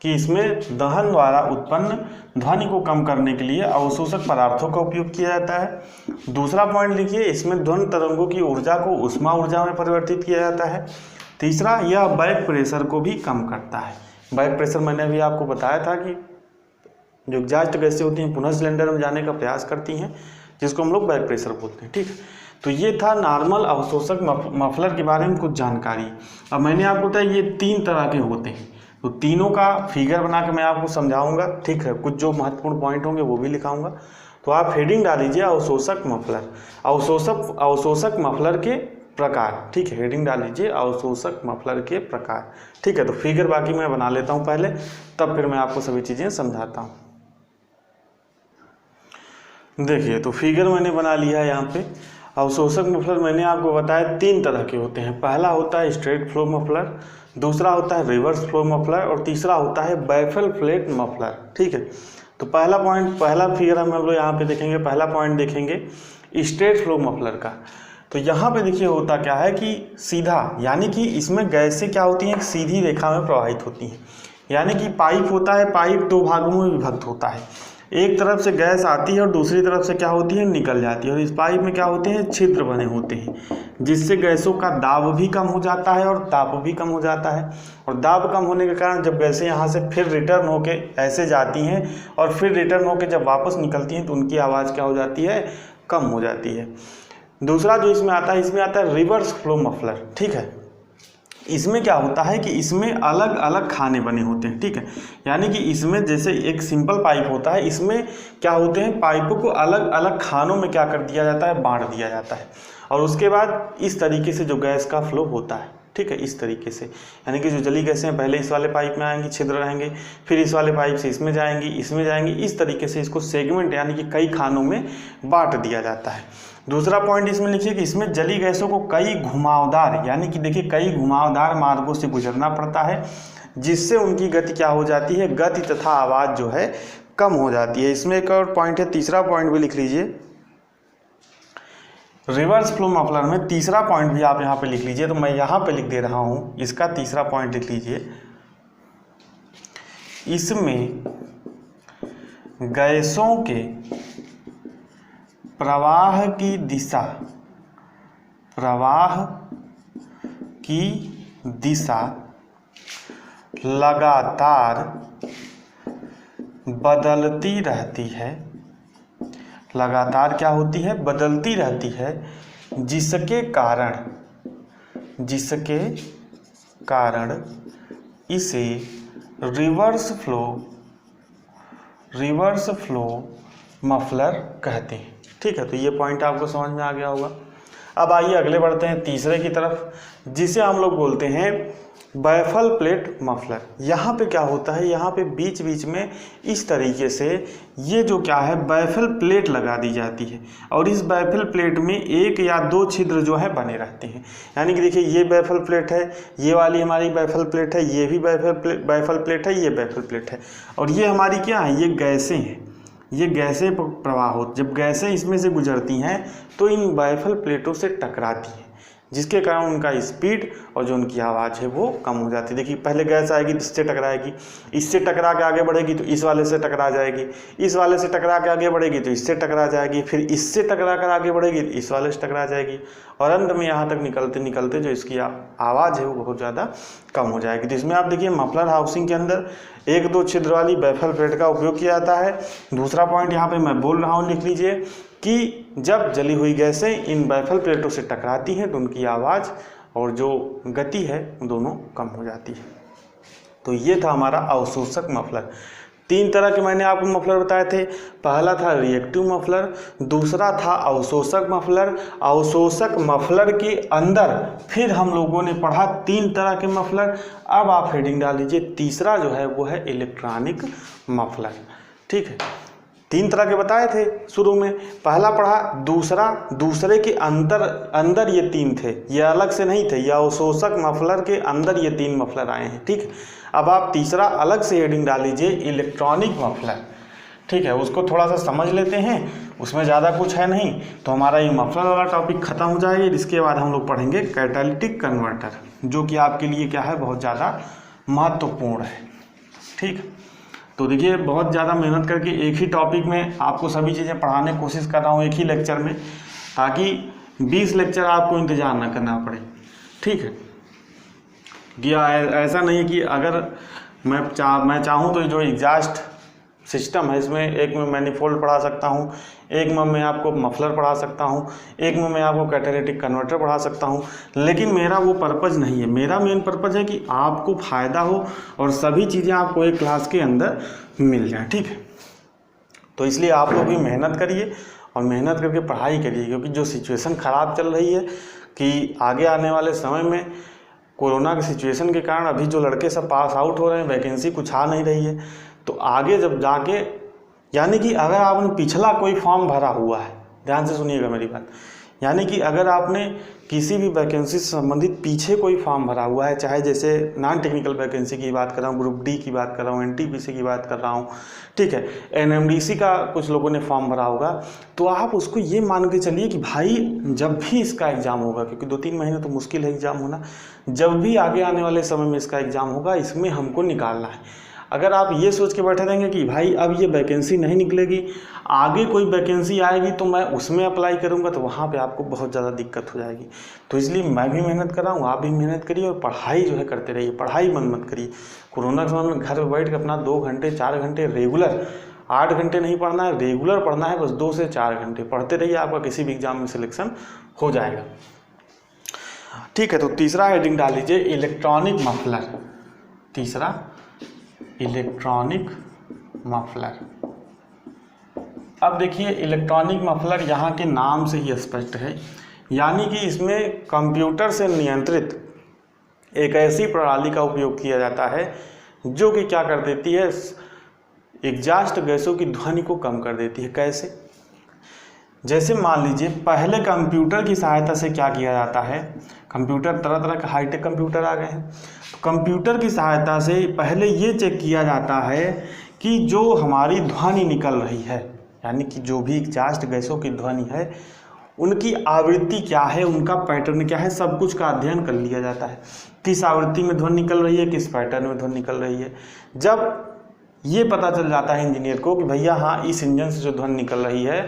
कि इसमें दहन द्वारा उत्पन्न ध्वनि को कम करने के लिए अवशोषक पदार्थों का उपयोग किया जाता है। दूसरा पॉइंट लिखिए, इसमें ध्वनि तरंगों की ऊर्जा को ऊष्मा ऊर्जा में परिवर्तित किया जाता है। तीसरा, यह बैक प्रेशर को भी कम करता है। बैक प्रेशर मैंने अभी आपको बताया था कि जो एग्जॉस्ट गैसें होती हैं पुनः सिलेंडर में जाने का प्रयास करती हैं, जिसको हम लोग बैक प्रेशर बोलते हैं, ठीक है। तो ये था नॉर्मल अवशोषक मफलर के बारे में कुछ जानकारी। अब मैंने आपको बताया ये 3 तरह के होते हैं, तो तीनों का फिगर बना के मैं आपको समझाऊंगा, ठीक है। कुछ जो महत्वपूर्ण पॉइंट होंगे वो भी लिखाऊंगा। तो आप हेडिंग डाल लीजिए अवशोषक मफलर, अवशोषक मफलर के प्रकार, ठीक है। हेडिंग डाल लीजिए अवशोषक मफलर के प्रकार, ठीक है। तो फिगर बाकी मैं बना लेता हूँ पहले, तब फिर मैं आपको सभी चीज़ें समझाता हूँ। देखिए तो फिगर मैंने बना लिया है यहाँ पे। अवशोषक मफलर मैंने आपको बताया 3 तरह के होते हैं। पहला होता है स्ट्रेट फ्लो मफलर, दूसरा होता है रिवर्स फ्लो मफलर और तीसरा होता है बैफल प्लेट मफलर, ठीक है। तो पहला फिगर हम लोग यहाँ पे देखेंगे। पहला पॉइंट देखेंगे स्ट्रेट फ्लो मफलर का। तो यहाँ पे देखिए होता क्या है कि सीधा, यानी कि इसमें गैसें क्या होती हैं, सीधी रेखा में प्रवाहित होती हैं। यानी कि पाइप होता है, पाइप 2 भागों में विभक्त होता है। एक तरफ से गैस आती है और दूसरी तरफ से क्या होती है, निकल जाती है। और इस पाइप में क्या होते हैं, छिद्र बने होते हैं, जिससे गैसों का दाब भी कम हो जाता है और ताप भी कम हो जाता है। और दाब कम होने के कारण जब गैसें यहाँ से फिर रिटर्न होके ऐसे जाती हैं और फिर रिटर्न होके जब वापस निकलती हैं तो उनकी आवाज़ क्या हो जाती है, कम हो जाती है। दूसरा जो इसमें आता है रिवर्स फ्लो मफलर, ठीक है। इसमें क्या होता है कि इसमें अलग अलग खाने बने होते हैं, ठीक है। यानी कि इसमें जैसे एक सिंपल पाइप होता है, इसमें क्या होते हैं, पाइपों को अलग अलग खानों में क्या कर दिया जाता है, बांट दिया जाता है। और उसके बाद इस तरीके से जो गैस का फ्लो होता है, ठीक है, इस तरीके से। यानी कि जो जली गैसें पहले इस वाले पाइप में आएंगी, छिद्र रहेंगे, फिर इस वाले पाइप से इसमें जाएंगी, इस तरीके से इसको सेगमेंट यानी कि कई खानों में बांट दिया जाता है। दूसरा पॉइंट इसमें लिखिए कि इसमें जली गैसों को कई घुमावदार, यानी कि देखिए कई घुमावदार मार्गों से गुजरना पड़ता है, जिससे उनकी गति क्या हो जाती है, गति तथा आवाज़ जो है कम हो जाती है। इसमें एक और पॉइंट है, तीसरा पॉइंट भी लिख लीजिए। रिवर्स फ्लो मफलर में तीसरा पॉइंट भी आप यहाँ पे लिख लीजिए। तो मैं यहाँ पे लिख दे रहा हूँ, इसका तीसरा पॉइंट लिख लीजिए। इसमें गैसों के प्रवाह की दिशा लगातार बदलती रहती है। लगातार क्या होती है, बदलती रहती है, जिसके कारण इसे रिवर्स फ्लो मफलर कहते हैं, ठीक है। तो ये पॉइंट आपको समझ में आ गया होगा। अब आइए अगले बढ़ते हैं तीसरे की तरफ, जिसे हम लोग बोलते हैं बैफल प्लेट मफलर। यहाँ पे क्या होता है, यहाँ पे बीच बीच में इस तरीके से ये जो क्या है, बैफल प्लेट लगा दी जाती है। और इस बैफल प्लेट में 1 या 2 छिद्र जो है बने रहते हैं। यानी कि देखिए ये बैफल प्लेट है, ये वाली हमारी बैफल प्लेट है, ये भी बैफल प्लेट है, ये बैफल प्लेट है। और ये हमारी क्या है, ये गैसें हैं, ये गैसें प्रवाह हो, जब गैसें इसमें से गुजरती हैं तो इन बैफल प्लेटों से टकराती हैं, जिसके कारण उनका स्पीड और जो उनकी आवाज़ है वो कम हो जाती है। देखिए पहले गैस आएगी तो इससे टकराएगी, इससे टकरा के आगे बढ़ेगी तो इस वाले से टकरा जाएगी, इस वाले से टकरा के आगे बढ़ेगी तो इससे टकरा जाएगी, फिर इससे टकरा कर आगे बढ़ेगी तो इस वाले से टकरा जाएगी, और अंत में यहाँ तक निकलते निकलते जो इसकी आवाज़ है वो बहुत ज़्यादा कम हो जाएगी। तो इसमें आप देखिए मफलर हाउसिंग के अंदर 1-2 छिद्र वाली बैफल प्लेट का उपयोग किया जाता है। दूसरा पॉइंट यहाँ पे मैं बोल रहा हूँ, लिख लीजिए कि जब जली हुई गैसें इन बैफल प्लेटों से टकराती हैं तो उनकी आवाज़ और जो गति है दोनों कम हो जाती है। तो ये था हमारा अवशोषक मफलर। 3 तरह के मैंने आपको मफलर बताए थे। पहला था रिएक्टिव मफलर, दूसरा था अवशोषक मफलर। अवशोषक मफलर के अंदर फिर हम लोगों ने पढ़ा 3 तरह के मफलर। अब आप हेडिंग डाल लीजिए, तीसरा जो है वो है इलेक्ट्रॉनिक मफलर, ठीक है। 3 तरह के बताए थे शुरू में, पहला पढ़ा, दूसरे के अंदर ये 3 थे, ये अलग से नहीं थे, ये अवशोषक मफलर के अंदर ये 3 मफलर आए हैं, ठीक है। अब आप तीसरा अलग से हेडिंग डाल लीजिए, इलेक्ट्रॉनिक मफलर, ठीक है, उसको थोड़ा सा समझ लेते हैं, उसमें ज़्यादा कुछ है नहीं, तो हमारा ये मफलर वाला टॉपिक ख़त्म हो जाएगा। इसके बाद हम लोग पढ़ेंगे कैटालिटिक कन्वर्टर, जो कि आपके लिए क्या है, बहुत ज़्यादा महत्वपूर्ण है। ठीक, तो देखिए बहुत ज़्यादा मेहनत करके एक ही टॉपिक में आपको सभी चीज़ें पढ़ाने की कोशिश कर रहा हूँ एक ही लेक्चर में, ताकि 20 लेक्चर आपको इंतज़ार ना करना पड़े। ठीक है, कि ऐसा नहीं कि अगर मैं चाहूँ तो जो एग्जॉस्ट सिस्टम है इसमें एक में मैनिफोल्ड पढ़ा सकता हूँ, एक में मैं आपको मफलर पढ़ा सकता हूँ, एक में मैं आपको कैटालिटिक कन्वर्टर पढ़ा सकता हूँ, लेकिन मेरा वो पर्पज़ नहीं है। मेरा मेन पर्पज़ है कि आपको फ़ायदा हो और सभी चीज़ें आपको एक क्लास के अंदर मिल जाए। ठीक है, तो इसलिए आप लोग भी मेहनत करिए और मेहनत करके पढ़ाई करिए, क्योंकि जो सिचुएशन ख़राब चल रही है कि आगे आने वाले समय में कोरोना की सिचुएशन के कारण अभी जो लड़के सब पास आउट हो रहे हैं, वैकेंसी कुछ आ नहीं रही है, तो आगे जब जाके, यानी कि अगर आपने पिछला कोई फॉर्म भरा हुआ है, ध्यान से सुनिएगा मेरी बात, यानी कि अगर आपने किसी भी वैकेंसी से संबंधित पीछे कोई फॉर्म भरा हुआ है, चाहे जैसे नॉन टेक्निकल वैकेंसी की बात कर रहा हूँ, ग्रुप डी की बात कर रहा हूँ, एनटीपीसी की बात कर रहा हूँ, ठीक है, एनएमडीसी का कुछ लोगों ने फॉर्म भरा होगा, तो आप उसको ये मान के चलिए कि भाई जब भी इसका एग्ज़ाम होगा, क्योंकि 2-3 महीने तो मुश्किल है एग्ज़ाम होना, जब भी आगे आने वाले समय में इसका एग्ज़ाम होगा, इसमें हमको निकालना है। अगर आप ये सोच के बैठे रहेंगे कि भाई अब ये वैकेंसी नहीं निकलेगी, आगे कोई वैकेंसी आएगी तो मैं उसमें अप्लाई करूंगा, तो वहाँ पे आपको बहुत ज़्यादा दिक्कत हो जाएगी। तो इसलिए मैं भी मेहनत कर रहा हूँ, आप भी मेहनत करिए और पढ़ाई जो है करते रहिए, पढ़ाई बंद मत करिए। कोरोना के समय में घर पर बैठ के अपना 2 घंटे 4 घंटे रेगुलर, 8 घंटे नहीं पढ़ना है, रेगुलर पढ़ना है, बस 2 से 4 घंटे पढ़ते रहिए, आपका किसी भी एग्जाम में सिलेक्शन हो जाएगा। ठीक है, तो तीसरा हेडिंग डाल लीजिए इलेक्ट्रॉनिक मफलर। तीसरा इलेक्ट्रॉनिक मफलर। अब देखिए इलेक्ट्रॉनिक मफलर यहाँ के नाम से ही स्पष्ट है, यानी कि इसमें कंप्यूटर से नियंत्रित एक ऐसी प्रणाली का उपयोग किया जाता है जो कि क्या कर देती है, एग्जॉस्ट गैसों की ध्वनि को कम कर देती है। कैसे? जैसे मान लीजिए पहले कंप्यूटर की सहायता से क्या किया जाता है, कंप्यूटर तरह तरह के हाईटेक कंप्यूटर आ गए हैं, तो कंप्यूटर की सहायता से पहले ये चेक किया जाता है कि जो हमारी ध्वनि निकल रही है, यानी कि जो भी एग्जॉस्ट गैसों की ध्वनि है उनकी आवृत्ति क्या है, उनका पैटर्न क्या है, सब कुछ का अध्ययन कर लिया जाता है। किस आवृत्ति में ध्वनि निकल रही है, किस पैटर्न में ध्वनि निकल रही है। जब ये पता चल जाता है इंजीनियर को कि भैया हाँ इस इंजन से जो ध्वनि निकल रही है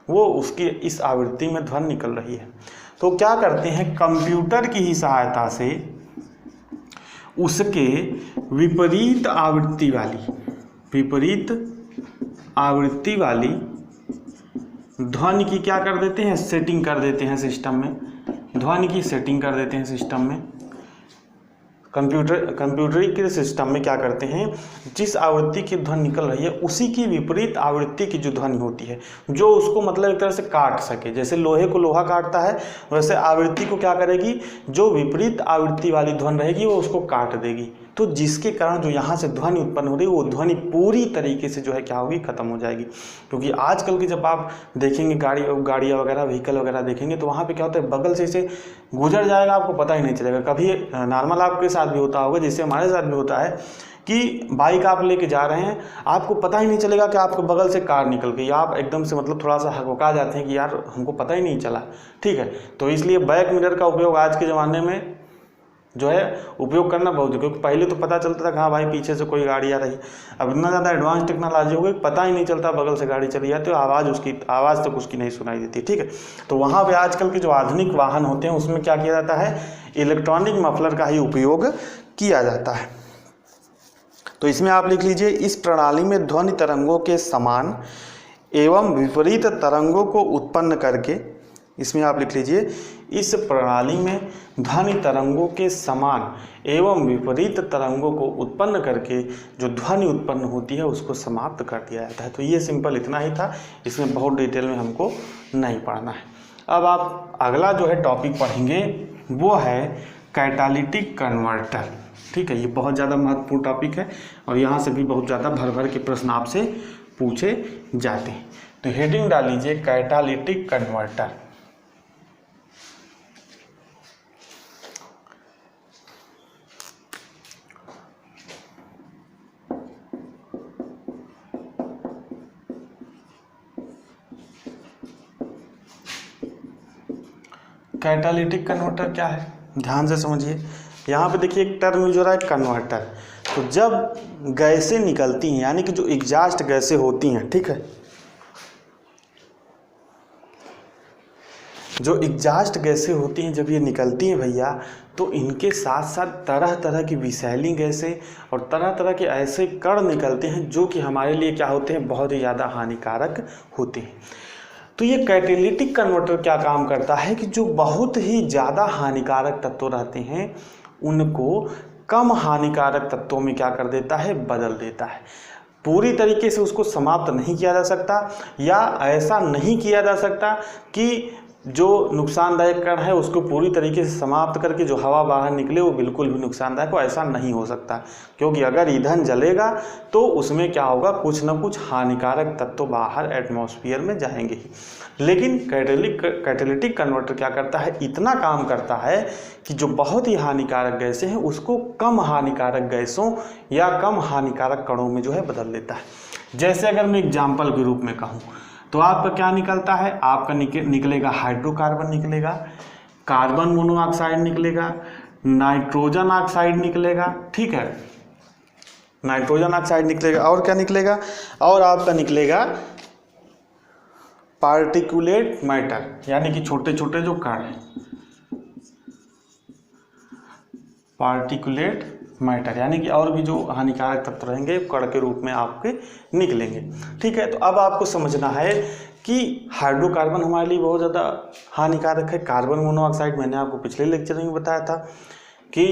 वो उसकी इस आवृत्ति में ध्वनि निकल रही है, तो क्या करते हैं, कंप्यूटर की ही सहायता से उसके विपरीत आवृत्ति वाली ध्वनि की क्या कर देते हैं, सेटिंग कर देते हैं सिस्टम में, ध्वनि की सेटिंग कर देते हैं सिस्टम में। कंप्यूटर के सिस्टम में क्या करते हैं, जिस आवृत्ति की ध्वनि निकल रही है उसी की विपरीत आवृत्ति की जो ध्वनि होती है, जो उसको मतलब एक तरह से काट सके, जैसे लोहे को लोहा काटता है वैसे आवृत्ति को क्या करेगी, जो विपरीत आवृत्ति वाली ध्वनि रहेगी वो उसको काट देगी, तो जिसके कारण जो यहाँ से ध्वनि उत्पन्न हो रही है वो ध्वनि पूरी तरीके से जो है क्या होगी, खत्म हो जाएगी। क्योंकि आजकल की जब आप देखेंगे गाड़ियाँ वगैरह, व्हीकल वगैरह देखेंगे, तो वहाँ पे क्या होता है, बगल से इसे गुजर जाएगा, आपको पता ही नहीं चलेगा। कभी नॉर्मल आपके साथ भी होता होगा, जैसे हमारे साथ भी होता है कि बाइक आप लेके जा रहे हैं, आपको पता ही नहीं चलेगा कि आपके बगल से कार निकल गई, आप एकदम से मतलब थोड़ा सा हकबका जाते हैं कि यार हमको पता ही नहीं चला। ठीक है, तो इसलिए बैक मिरर का उपयोग आज के ज़माने में जो है उपयोग करना बहुत है, क्योंकि पहले तो पता चलता था कि हाँ भाई पीछे से कोई गाड़ी आ रही है, अब इतना ज़्यादा एडवांस टेक्नोलॉजी हो गई, पता ही नहीं चलता बगल से गाड़ी चली जाती है, आवाज़ तक उसकी नहीं सुनाई देती। ठीक है, तो वहाँ पे आजकल के जो आधुनिक वाहन होते हैं उसमें क्या किया जाता है, इलेक्ट्रॉनिक मफलर का ही उपयोग किया जाता है। तो इसमें आप लिख लीजिए, इस प्रणाली में ध्वनि तरंगों के समान एवं विपरीत तरंगों को उत्पन्न करके, इसमें आप लिख लीजिए, इस प्रणाली में ध्वनि तरंगों के समान एवं विपरीत तरंगों को उत्पन्न करके जो ध्वनि उत्पन्न होती है उसको समाप्त कर दिया जाता है। तो ये सिंपल इतना ही था, इसमें बहुत डिटेल में हमको नहीं पढ़ना है। अब आप अगला जो है टॉपिक पढ़ेंगे वो है कैटालिटिक कन्वर्टर। ठीक है, ये बहुत ज़्यादा महत्वपूर्ण टॉपिक है और यहाँ से भी बहुत ज़्यादा भर भर के प्रश्न आपसे पूछे जाते हैं। तो हेडिंग डाल लीजिए कैटालिटिक कन्वर्टर। कैटालिटिक कन्वर्टर क्या है, ध्यान से समझिए। यहाँ पे देखिए एक टर्म यूज हो रहा है कन्वर्टर। तो जब गैसें निकलती हैं, यानी कि जो एग्जॉस्ट गैसें होती हैं, ठीक है, जो एग्जॉस्ट गैसें होती हैं जब ये निकलती हैं भैया, तो इनके साथ साथ तरह तरह की विषैली गैसें और तरह तरह के ऐसे कण निकलते हैं जो कि हमारे लिए क्या होते हैं, बहुत ही ज़्यादा हानिकारक होते हैं। तो ये कैटालिटिक कन्वर्टर क्या काम करता है कि जो बहुत ही ज़्यादा हानिकारक तत्व रहते हैं उनको कम हानिकारक तत्वों में क्या कर देता है, बदल देता है। पूरी तरीके से उसको समाप्त नहीं किया जा सकता, या ऐसा नहीं किया जा सकता कि जो नुकसानदायक कण है उसको पूरी तरीके से समाप्त करके जो हवा बाहर निकले वो बिल्कुल भी नुकसानदायक हो, ऐसा नहीं हो सकता। क्योंकि अगर ईंधन जलेगा तो उसमें क्या होगा, कुछ ना कुछ हानिकारक तत्व बाहर एटमॉस्फेयर में जाएंगे ही। लेकिन कैटालिटिक कन्वर्टर क्या करता है, इतना काम करता है कि जो बहुत ही हानिकारक गैसें हैं उसको कम हानिकारक गैसों या कम हानिकारक कणों में जो है बदल देता है। जैसे अगर मैं एग्जाम्पल के रूप में कहूँ तो आपका क्या निकलता है, आपका निकलेगा हाइड्रोकार्बन निकलेगा, कार्बन मोनोऑक्साइड निकलेगा, नाइट्रोजन ऑक्साइड निकलेगा, ठीक है, नाइट्रोजन ऑक्साइड निकलेगा, और क्या निकलेगा, और आपका निकलेगा पार्टिकुलेट मैटर, यानी कि छोटे छोटे जो कण हैं, पार्टिकुलेट मैटर, यानी कि और भी जो हानिकारक तत्व रहेंगे कण के रूप में आपके निकलेंगे। ठीक है, तो अब आपको समझना है कि हाइड्रोकार्बन हमारे लिए बहुत ज़्यादा हानिकारक है। कार्बन मोनोऑक्साइड मैंने आपको पिछले लेक्चर में बताया था कि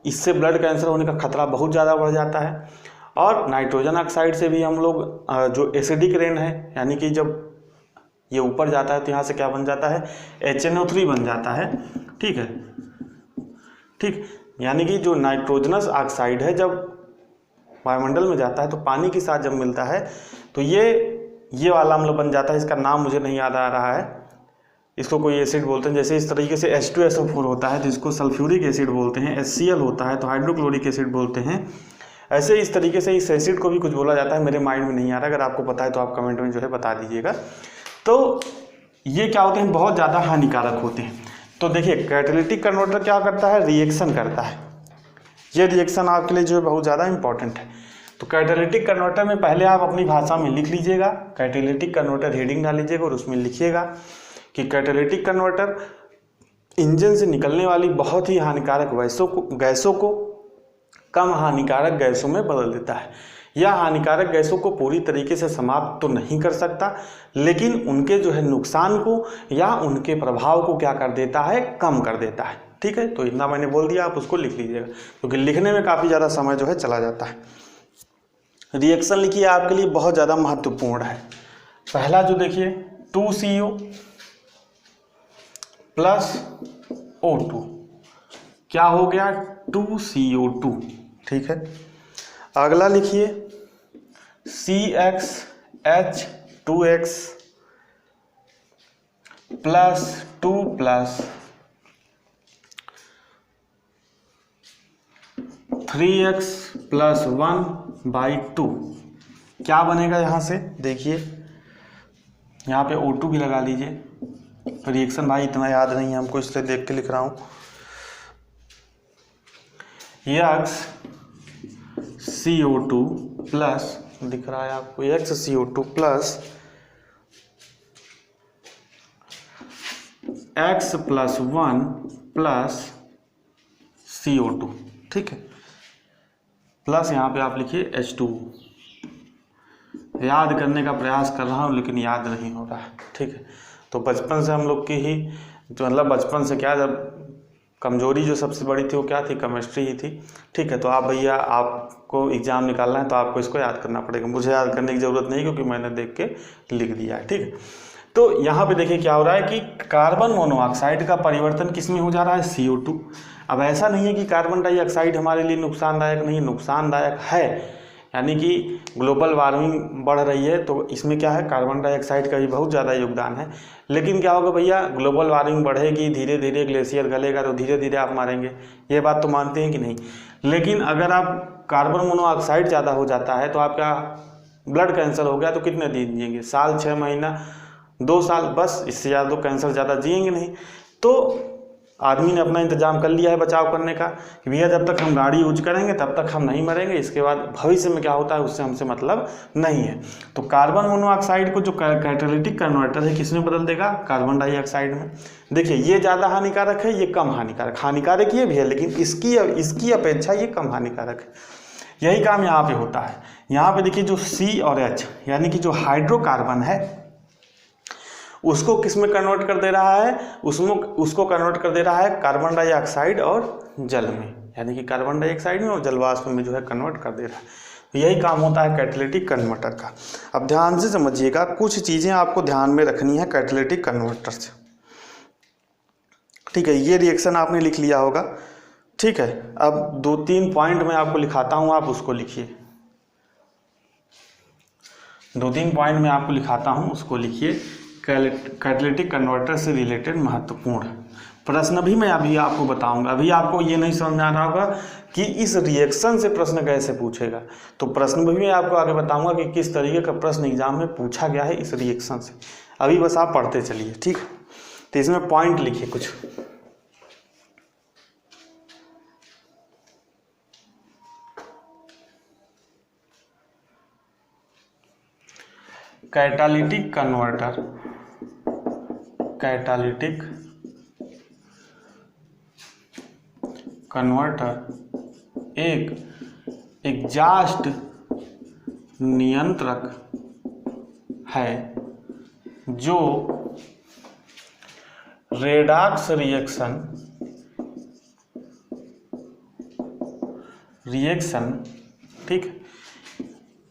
इससे ब्लड कैंसर होने का खतरा बहुत ज़्यादा बढ़ जाता है। और नाइट्रोजन ऑक्साइड से भी हम लोग जो एसिडिक रेन है, यानी कि जब ये ऊपर जाता है तो यहाँ से क्या बन जाता है, HNO3 बन जाता है, ठीक है, ठीक, यानी कि जो नाइट्रोजनस ऑक्साइड है जब वायुमंडल में जाता है तो पानी के साथ जब मिलता है तो ये वाला अम्ल बन जाता है। इसका नाम मुझे नहीं याद आ रहा है, इसको कोई एसिड बोलते हैं। जैसे इस तरीके से H2SO4 होता है तो इसको सल्फ्यूरिक एसिड बोलते हैं, HCl होता है तो हाइड्रोक्लोरिक एसिड बोलते हैं। ऐसे इस तरीके से इस एसिड को भी कुछ बोला जाता है, मेरे माइंड में नहीं आ रहा, अगर आपको पता है तो आप कमेंट में जो है बता दीजिएगा। तो ये क्या होते हैं, बहुत ज़्यादा हानिकारक होते हैं। तो देखिए कैटालिटिक कन्वर्टर क्या करता है, रिएक्शन करता है। ये रिएक्शन आपके लिए जो है बहुत ज़्यादा इंपॉर्टेंट है। तो कैटालिटिक कन्वर्टर में पहले आप अपनी भाषा में लिख लीजिएगा, कैटालिटिक कन्वर्टर हेडिंग डाल लीजिएगा और उसमें लिखिएगा कि कैटालिटिक कन्वर्टर इंजन से निकलने वाली बहुत ही हानिकारक गैसों को कम हानिकारक गैसों में बदल देता है। यह हानिकारक गैसों को पूरी तरीके से समाप्त तो नहीं कर सकता, लेकिन उनके जो है नुकसान को या उनके प्रभाव को क्या कर देता है, कम कर देता है। ठीक है, तो इतना मैंने बोल दिया, आप उसको लिख लीजिएगा क्योंकि लिखने में काफ़ी ज़्यादा समय जो है चला जाता है। रिएक्शन लिखिए, आपके लिए बहुत ज़्यादा महत्वपूर्ण है। पहला जो देखिए 2CO प्लस O2 क्या हो गया, 2CO2, ठीक है। अगला लिखिए CxH2x plus 2 plus 3x plus 1/2 क्या बनेगा। यहाँ से देखिए, यहाँ पे O2 भी लगा लीजिए। रिएक्शन भाई इतना याद नहीं है हमको, इसलिए देख के लिख रहा हूँ। CO2 प्लस, दिख रहा है आपको, CO2 plus x plus 1 plus CO2, ठीक है, प्लस यहाँ पे आप लिखिए H2। याद करने का प्रयास कर रहा हूँ लेकिन याद नहीं हो रहा है, ठीक है। तो बचपन से हम लोग की ही जो मतलब बचपन से क्या, जब कमजोरी जो सबसे बड़ी थी वो क्या थी, केमिस्ट्री ही थी, ठीक है। तो आप भैया, आपको एग्ज़ाम निकालना है तो आपको इसको याद करना पड़ेगा। मुझे याद करने की ज़रूरत नहीं क्योंकि मैंने देख के लिख दिया है, ठीक है। तो यहाँ पे देखिए क्या हो रहा है कि कार्बन मोनोऑक्साइड का परिवर्तन किस में हो जा रहा है, CO2। अब ऐसा नहीं है कि कार्बन डाइऑक्साइड हमारे लिए नुकसानदायक नहीं, नुकसानदायक है, यानी कि ग्लोबल वार्मिंग बढ़ रही है तो इसमें क्या है, कार्बन डाइऑक्साइड का भी बहुत ज़्यादा योगदान है। लेकिन क्या होगा भैया, ग्लोबल वार्मिंग बढ़ेगी, धीरे धीरे ग्लेशियर गलेगा तो धीरे धीरे आप मारेंगे, ये बात तो मानते हैं कि नहीं। लेकिन अगर आप कार्बन मोनोऑक्साइड ज़्यादा हो जाता है तो आपका ब्लड कैंसर हो गया तो कितने दिन जिएंगे, साल, 6 महीना, 2 साल, बस, इससे ज़्यादा तो कैंसर ज़्यादा जिएंगे नहीं। तो आदमी ने अपना इंतजाम कर लिया है बचाव करने का कि भैया जब तक हम गाड़ी यूज करेंगे तब तक हम नहीं मरेंगे, इसके बाद भविष्य में क्या होता है उससे हमसे मतलब नहीं है। तो कार्बन मोनोऑक्साइड को जो कैटालिटिक कन्वर्टर है किसमें बदल देगा, कार्बन डाइऑक्साइड में। देखिए ये ज़्यादा हानिकारक है, ये कम हानिकारक ये भी है, लेकिन इसकी अपेक्षा ये कम हानिकारक है। यही काम यहाँ पे होता है। यहाँ पे देखिए जो C और H यानी कि जो हाइड्रोकार्बन है उसको किस में कन्वर्ट कर दे रहा है, उसको कन्वर्ट कर दे रहा है कार्बन डाइऑक्साइड और जल में, यानी कि कार्बन डाइऑक्साइड में और जल वाष्प में जो है कन्वर्ट कर दे रहा है। तो यही काम होता है कैटालिटिक कन्वर्टर का। अब ध्यान से समझिएगा, कुछ चीज़ें आपको ध्यान में रखनी है कैटालिटिक कन्वर्टर से। ठीक है, ये रिएक्शन आपने लिख लिया होगा। ठीक है, अब 2-3 पॉइंट मैं आपको लिखाता हूँ, आप उसको लिखिए। 2-3 पॉइंट मैं आपको लिखाता हूँ, उसको लिखिए। कैटालिटिक कन्वर्टर से रिलेटेड महत्वपूर्ण प्रश्न भी मैं अभी आपको बताऊंगा। अभी आपको ये नहीं समझ में आ रहा होगा कि इस रिएक्शन से प्रश्न कैसे पूछेगा, तो प्रश्न भी मैं आपको आगे बताऊंगा कि किस तरीके का प्रश्न एग्जाम में पूछा गया है इस रिएक्शन से। अभी बस आप पढ़ते चलिए। ठीक, तो इसमें पॉइंट लिखिए कुछ। कैटालिटिक कन्वर्टर एक एग्जॉस्ट नियंत्रक है जो रेडॉक्स रिएक्शन ठीक,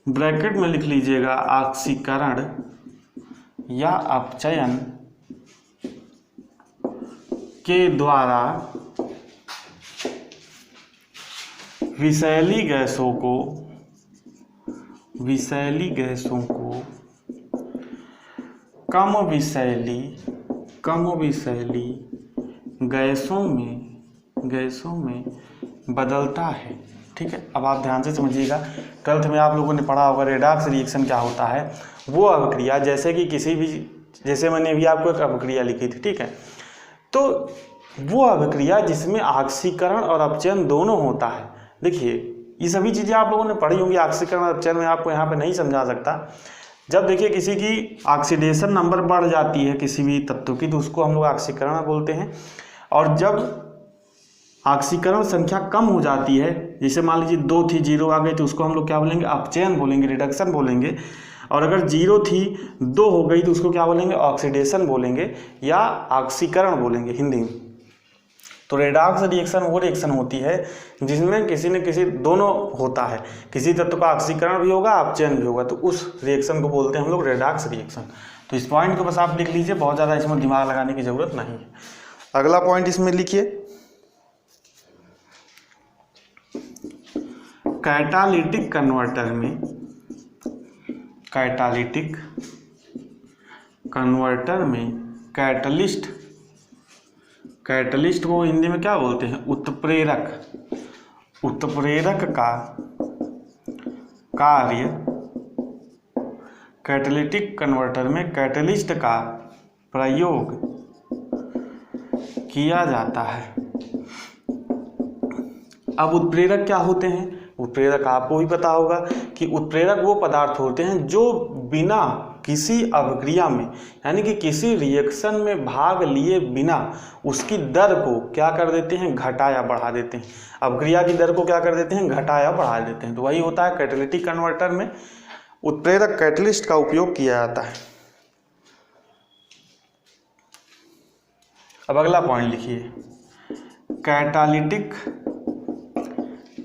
ब्रैकेट में लिख लीजिएगा, ऑक्सीकरण या अपचयन के द्वारा विषैली गैसों को कम विषैली गैसों में बदलता है। ठीक है, अब आप ध्यान से समझिएगा। 12th में आप लोगों ने पढ़ा होगा रेडॉक्स रिएक्शन क्या होता है। वो अभिक्रिया जैसे कि जैसे मैंने अभी आपको एक अभिक्रिया लिखी थी। ठीक है, तो वो अभिक्रिया जिसमें ऑक्सीकरण और अपचयन दोनों होता है। देखिए ये सभी चीज़ें आप लोगों ने पढ़ी होंगी, ऑक्सीकरण और अपचयन में आपको यहाँ पे नहीं समझा सकता। जब देखिए किसी की ऑक्सीडेशन नंबर बढ़ जाती है किसी भी तत्व की, तो उसको हम लोग ऑक्सीकरण बोलते हैं। और जब ऑक्सीकरण संख्या कम हो जाती है, जैसे मान लीजिए 2 थी 0 आ गई, तो उसको हम लोग क्या बोलेंगे, अपचयन बोलेंगे, रिडक्शन बोलेंगे। और अगर 0 थी 2 हो गई तो उसको क्या बोलेंगे, ऑक्सीडेशन बोलेंगे या ऑक्सीकरण बोलेंगे हिंदी में। तो रेडॉक्स रिएक्शन वो रिएक्शन होती है जिसमें किसी न किसी दोनों होता है, किसी तत्व का ऑक्सीकरण भी होगा अपचयन भी होगा, तो उस रिएक्शन को बोलते हैं हम लोग रेडॉक्स रिएक्शन। तो इस पॉइंट को बस आप लिख लीजिए, बहुत ज़्यादा इसमें दिमाग लगाने की ज़रूरत नहीं है। अगला पॉइंट इसमें लिखिए, कैटालिटिक कन्वर्टर में कैटलिस्ट को हिंदी में क्या बोलते हैं, उत्प्रेरक का कार्य कैटालिटिक कन्वर्टर में कैटलिस्ट का प्रयोग किया जाता है। अब उत्प्रेरक क्या होते हैं, उत्प्रेरक आपको भी पता होगा कि उत्प्रेरक वो पदार्थ होते हैं जो बिना किसी अभिक्रिया में यानी कि किसी रिएक्शन में भाग लिए बिना उसकी दर को क्या कर देते हैं, घटा या बढ़ा देते हैं। अभिक्रिया की दर को क्या कर देते हैं, घटा या बढ़ा देते हैं। तो वही होता है कैटालिटिक कन्वर्टर में उत्प्रेरक कैटलिस्ट का उपयोग किया जाता है। अब अगला पॉइंट लिखिए, कैटालिटिक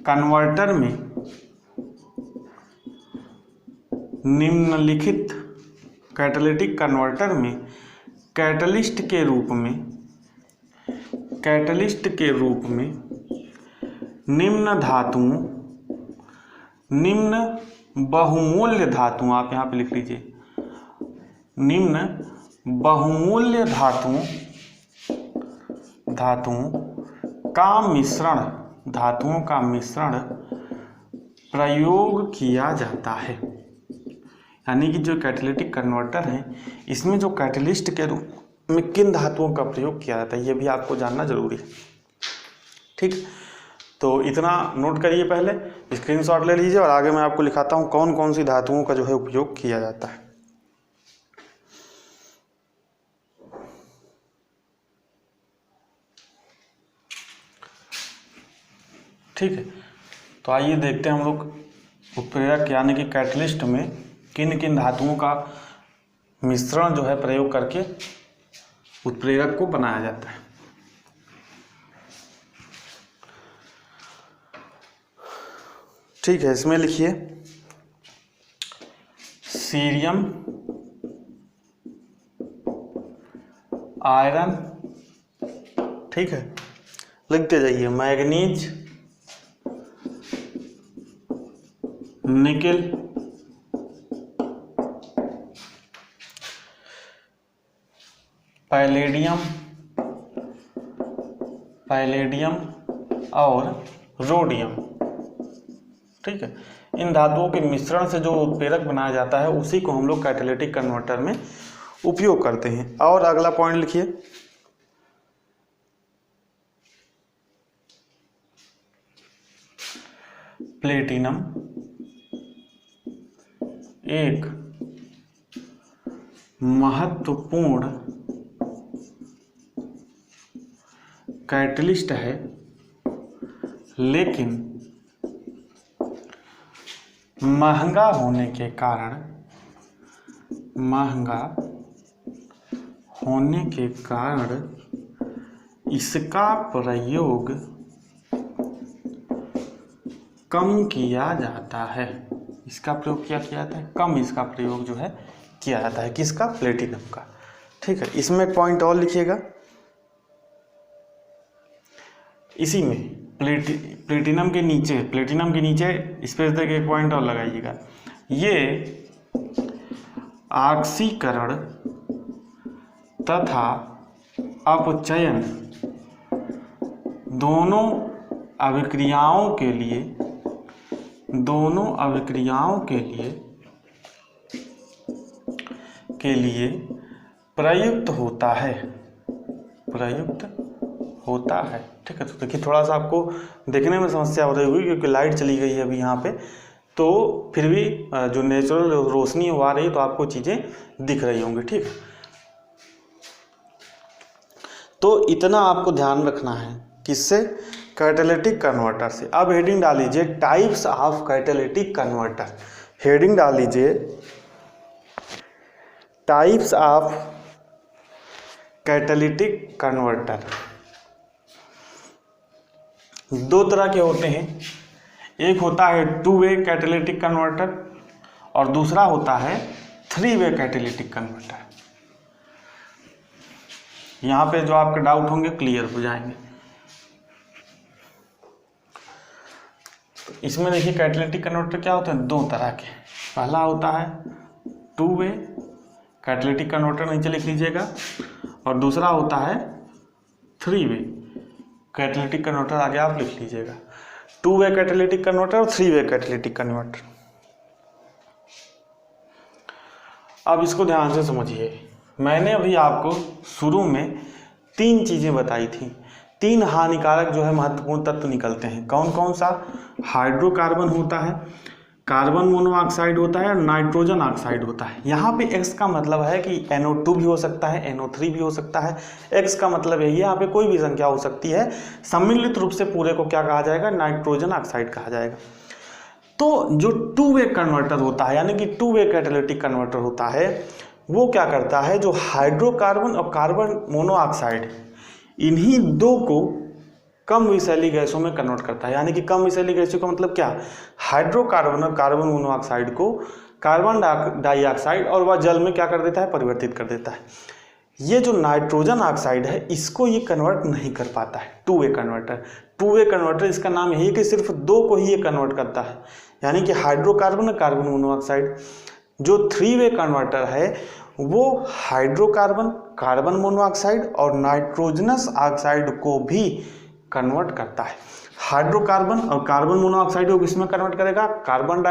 कन्वर्टर में निम्नलिखित कैटालिटिक कन्वर्टर में कैटलिस्ट के रूप में निम्न बहुमूल्य धातुओं, आप यहाँ पे लिख लीजिए, निम्न बहुमूल्य धातुओं का मिश्रण प्रयोग किया जाता है। यानी कि जो कैटालिटिक कन्वर्टर है इसमें जो कैटलिस्ट के में किन धातुओं का प्रयोग किया जाता है, ये भी आपको जानना जरूरी है। ठीक, तो इतना नोट करिए, पहले स्क्रीनशॉट ले लीजिए और आगे मैं आपको लिखाता हूँ कौन कौन सी धातुओं का जो है उपयोग किया जाता है। ठीक है, तो आइए देखते हैं हम लोग उत्प्रेरक यानी कि कैटलिस्ट में किन किन धातुओं का मिश्रण जो है प्रयोग करके उत्प्रेरक को बनाया जाता है। ठीक है, इसमें लिखिए सीरियम, आयरन, ठीक है, लिखते जाइए मैग्नीज, निकेल, पैलेडियम और रोडियम। ठीक है, इन धातुओं के मिश्रण से जो उत्प्रेरक बनाया जाता है उसी को हम लोग कैटालिटिक कन्वर्टर में उपयोग करते हैं। और अगला पॉइंट लिखिए प्लेटिनम एक महत्वपूर्ण कैटलिस्ट है, लेकिन महंगा होने के कारण इसका प्रयोग कम किया जाता है। इसका प्रयोग क्या किया जाता है? कम इसका प्रयोग जो है किया जाता है। किसका? प्लेटिनम का। ठीक है, इसमें एक पॉइंट और लिखिएगा, इसी में प्लेटिनम के नीचे स्पेस देके एक पॉइंट और लगाइएगा। ये ऑक्सीकरण तथा अपचयन दोनों अभिक्रियाओं के लिए प्रयुक्त होता है। ठीक है, तो देखिए थोड़ा सा आपको देखने में समस्या हो रही होगी क्योंकि लाइट चली गई है अभी यहाँ पे, तो फिर भी जो नेचुरल रोशनी आ रही है तो आपको चीज़ें दिख रही होंगी। ठीक है, तो इतना आपको ध्यान रखना है। किससे? कैटालिटिक कन्वर्टर से। अब हेडिंग डाल लीजिए types of catalytic converter. Heading डाल लीजिए टाइप्स ऑफ कैटालिटिक कन्वर्टर। दो तरह के होते हैं, एक होता है 2 वे कैटालिटिक कन्वर्टर और दूसरा होता है 3 वे कैटालिटिक कन्वर्टर। यहाँ पे जो आपके डाउट होंगे क्लियर हो जाएंगे। तो इसमें देखिए कैटालिटिक कन्वर्टर क्या होते हैं? दो तरह के। पहला होता है 2 वे कैटालिटिक कन्वर्टर, नीचे लिख लीजिएगा, और दूसरा होता है 3 वे कैटालिटिक कन्वर्टर, आगे आप लिख लीजिएगा। 2 वे कैटालिटिक कन्वर्टर और 3 वे कैटालिटिक कन्वर्टर। अब इसको ध्यान से समझिए। मैंने अभी आपको शुरू में 3 चीज़ें बताई थी। 3 हानिकारक जो है महत्वपूर्ण तत्व निकलते हैं। कौन कौन सा? हाइड्रोकार्बन होता है, कार्बन मोनोऑक्साइड होता है और नाइट्रोजन ऑक्साइड होता है। यहाँ पे X का मतलब है कि NO2 भी हो सकता है, NO3 भी हो सकता है। X का मतलब यही है, यहाँ पे कोई भी संख्या हो सकती है। सम्मिलित रूप से पूरे को क्या कहा जाएगा? नाइट्रोजन ऑक्साइड कहा जाएगा। तो जो 2 वे कन्वर्टर होता है यानी कि 2 वे कैटालिटिक कन्वर्टर होता है, वो क्या करता है? जो हाइड्रोकार्बन और कार्बन मोनोऑक्साइड, इन्हीं दो को कम विषैली गैसों में कन्वर्ट करता है। यानी कि कम विषैली गैसों का मतलब क्या? हाइड्रोकार्बन और कार्बन मोनोऑक्साइड को कार्बन डाइऑक्साइड और वह जल में क्या कर देता है? परिवर्तित कर देता है। ये जो नाइट्रोजन ऑक्साइड है इसको ये कन्वर्ट नहीं कर पाता है 2 वे कन्वर्टर। 2 वे कन्वर्टर इसका नाम यही है कि सिर्फ 2 को ही ये कन्वर्ट करता है, यानी कि हाइड्रोकार्बन और कार्बन मोनोऑक्साइड। जो 3 वे कन्वर्टर है वो हाइड्रोकार्बन, कार्बन मोनोऑक्साइड और नाइट्रोजनस ऑक्साइड को भी कन्वर्ट करता है। हाइड्रोकार्बन और कार्बन मोनोऑक्साइड को किसमें कन्वर्ट करेगा, कार्बन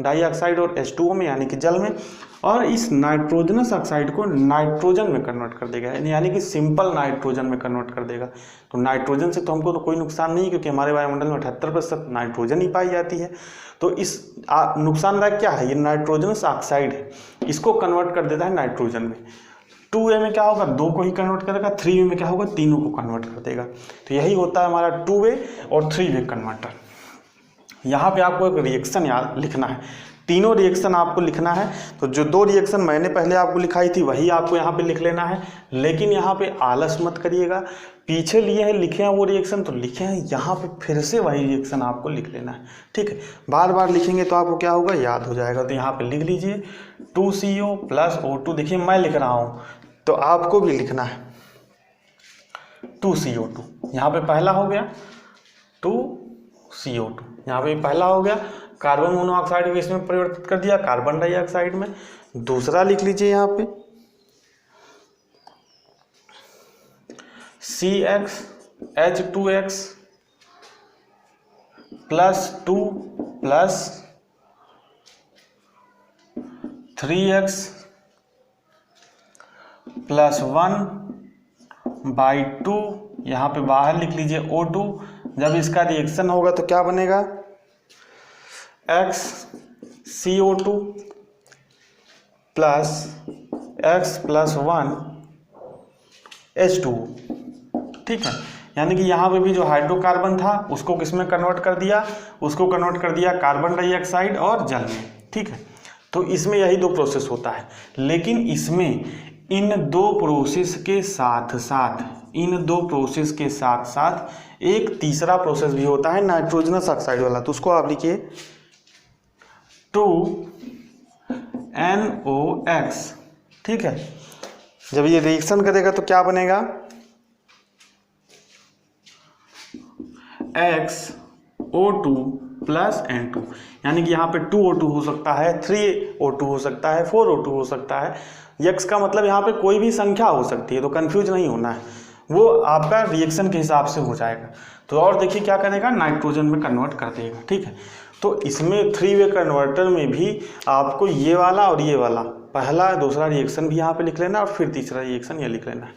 डाइऑक्साइड और H2O में यानी कि जल में, और इस नाइट्रोजनस ऑक्साइड को नाइट्रोजन में कन्वर्ट कर देगा, यानी कि सिंपल नाइट्रोजन में कन्वर्ट कर देगा। तो नाइट्रोजन से तो हमको तो कोई नुकसान नहीं, क्योंकि हमारे वायुमंडल में 78% नाइट्रोजन ही पाई जाती है। तो इस नुकसानदायक क्या है, ये नाइट्रोजनस ऑक्साइड है, इसको कन्वर्ट कर देता है नाइट्रोजन में। 2A में क्या होगा, 2 को ही कन्वर्ट करेगा, 3A में क्या होगा, तीनों को कन्वर्ट कर देगा। तो यही होता है हमारा 2A और 3A कन्वर्टर। यहाँ पे आपको एक रिएक्शन याद लिखना है, तीनों रिएक्शन आपको लिखना है। तो जो 2 रिएक्शन मैंने पहले आपको लिखाई थी वही आपको यहाँ पे लिख लेना है, लेकिन यहाँ पे आलस मत करिएगा, पीछे लिए हैं लिखे हैं वो रिएक्शन तो लिखे हैं, यहाँ पे फिर से वही रिएक्शन आपको लिख लेना है, ठीक है। बार बार लिखेंगे तो आपको क्या होगा, याद हो जाएगा। तो यहाँ पे लिख लीजिए 2CO + O2, देखिए मैं लिख रहा हूँ तो आपको भी लिखना है 2CO2, यहाँ पे पहला हो गया 2CO2, यहाँ पे पहला हो गया, कार्बन मोनोऑक्साइड को इसमें परिवर्तित कर दिया कार्बन डाइऑक्साइड में। दूसरा लिख लीजिए यहाँ पे CxH2x +2 + 3x + 1/2, यहाँ पे बाहर लिख लीजिए O2। जब इसका रिएक्शन होगा तो क्या बनेगा, XCO2 + X + 1 H2O, ठीक है। यानी कि यहाँ पे भी जो हाइड्रोकार्बन था उसको किसमें कन्वर्ट कर दिया, उसको कन्वर्ट कर दिया कार्बन डाइऑक्साइड और जल में, ठीक है। तो इसमें यही 2 प्रोसेस होता है, लेकिन इसमें इन 2 प्रोसेस के साथ साथ एक तीसरा प्रोसेस भी होता है नाइट्रोजनस ऑक्साइड वाला, तो उसको आप लिखिए 2NOx, ठीक है। जब ये रिएक्शन करेगा तो क्या बनेगा, XO2 + N2, यानी कि यहाँ पे 2O2 हो सकता है, 3O2 हो सकता है, 4O2 हो सकता है। X का मतलब यहाँ पे कोई भी संख्या हो सकती है, तो कंफ्यूज नहीं होना है, वो आपका रिएक्शन के हिसाब से हो जाएगा। तो और देखिए क्या करेगा, नाइट्रोजन में कन्वर्ट कर देगा, ठीक है। तो इसमें 3 वे कन्वर्टर में भी आपको ये वाला और ये वाला पहला दूसरा रिएक्शन भी यहाँ पे लिख लेना और फिर तीसरा रिएक्शन ये लिख लेना है।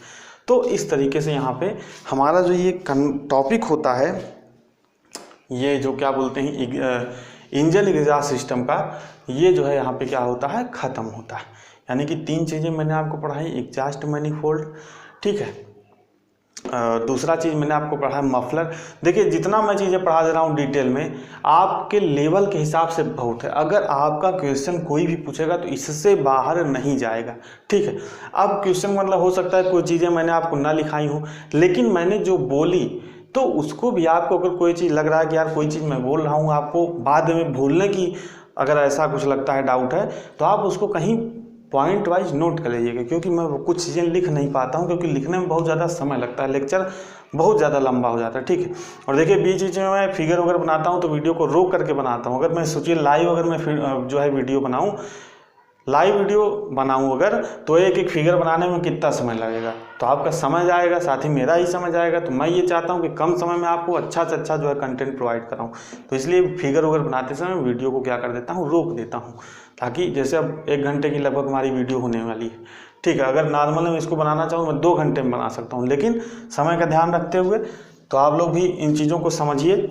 तो इस तरीके से यहाँ पे हमारा जो ये टॉपिक होता है, ये जो क्या बोलते हैं इंजन एग्जॉस्ट सिस्टम का, ये जो है यहाँ पे क्या होता है, ख़त्म होता है। यानी कि 3 चीज़ें मैंने आपको पढ़ाई, एग्जॉस्ट मैनिफोल्ड, ठीक है, दूसरा चीज़ मैंने आपको पढ़ा है मफलर। देखिए जितना मैं चीज़ें पढ़ा दे रहा हूँ डिटेल में, आपके लेवल के हिसाब से बहुत है। अगर आपका क्वेश्चन कोई भी पूछेगा तो इससे बाहर नहीं जाएगा, ठीक है। अब क्वेश्चन मतलब हो सकता है कोई चीज़ें मैंने आपको ना लिखाई हूँ, लेकिन मैंने जो बोली तो उसको भी आपको अगर कोई चीज़ लग रहा है कि यार कोई चीज़ मैं बोल रहा हूँ आपको बाद में भूलने की, अगर ऐसा कुछ लगता है, डाउट है, तो आप उसको कहीं पॉइंट वाइज नोट कर लीजिएगा, क्योंकि मैं कुछ चीज़ें लिख नहीं पाता हूँ, क्योंकि लिखने में बहुत ज़्यादा समय लगता है, लेक्चर बहुत ज़्यादा लंबा हो जाता है, ठीक है। और देखिए बीच बीच में मैं फिगर वगैरह बनाता हूँ तो वीडियो को रोक करके बनाता हूँ। अगर मैं सोचिए लाइव अगर मैं जो है वीडियो बनाऊँ, लाइव वीडियो बनाऊँ अगर, तो एक एक फिगर बनाने में कितना समय लगेगा, तो आपका समय जाएगा, साथ ही मेरा ही समय जाएगा। तो मैं ये चाहता हूँ कि कम समय में आपको अच्छा से अच्छा जो है कंटेंट प्रोवाइड कराऊँ, तो इसलिए फिगर वगैरह बनाते समय वीडियो को क्या कर देता हूँ, रोक देता हूँ, ताकि जैसे अब 1 घंटे की लगभग हमारी वीडियो होने वाली है, ठीक है। अगर नॉर्मल मैं इसको बनाना चाहूँ मैं 2 घंटे में बना सकता हूँ, लेकिन समय का ध्यान रखते हुए। तो आप लोग भी इन चीज़ों को समझिए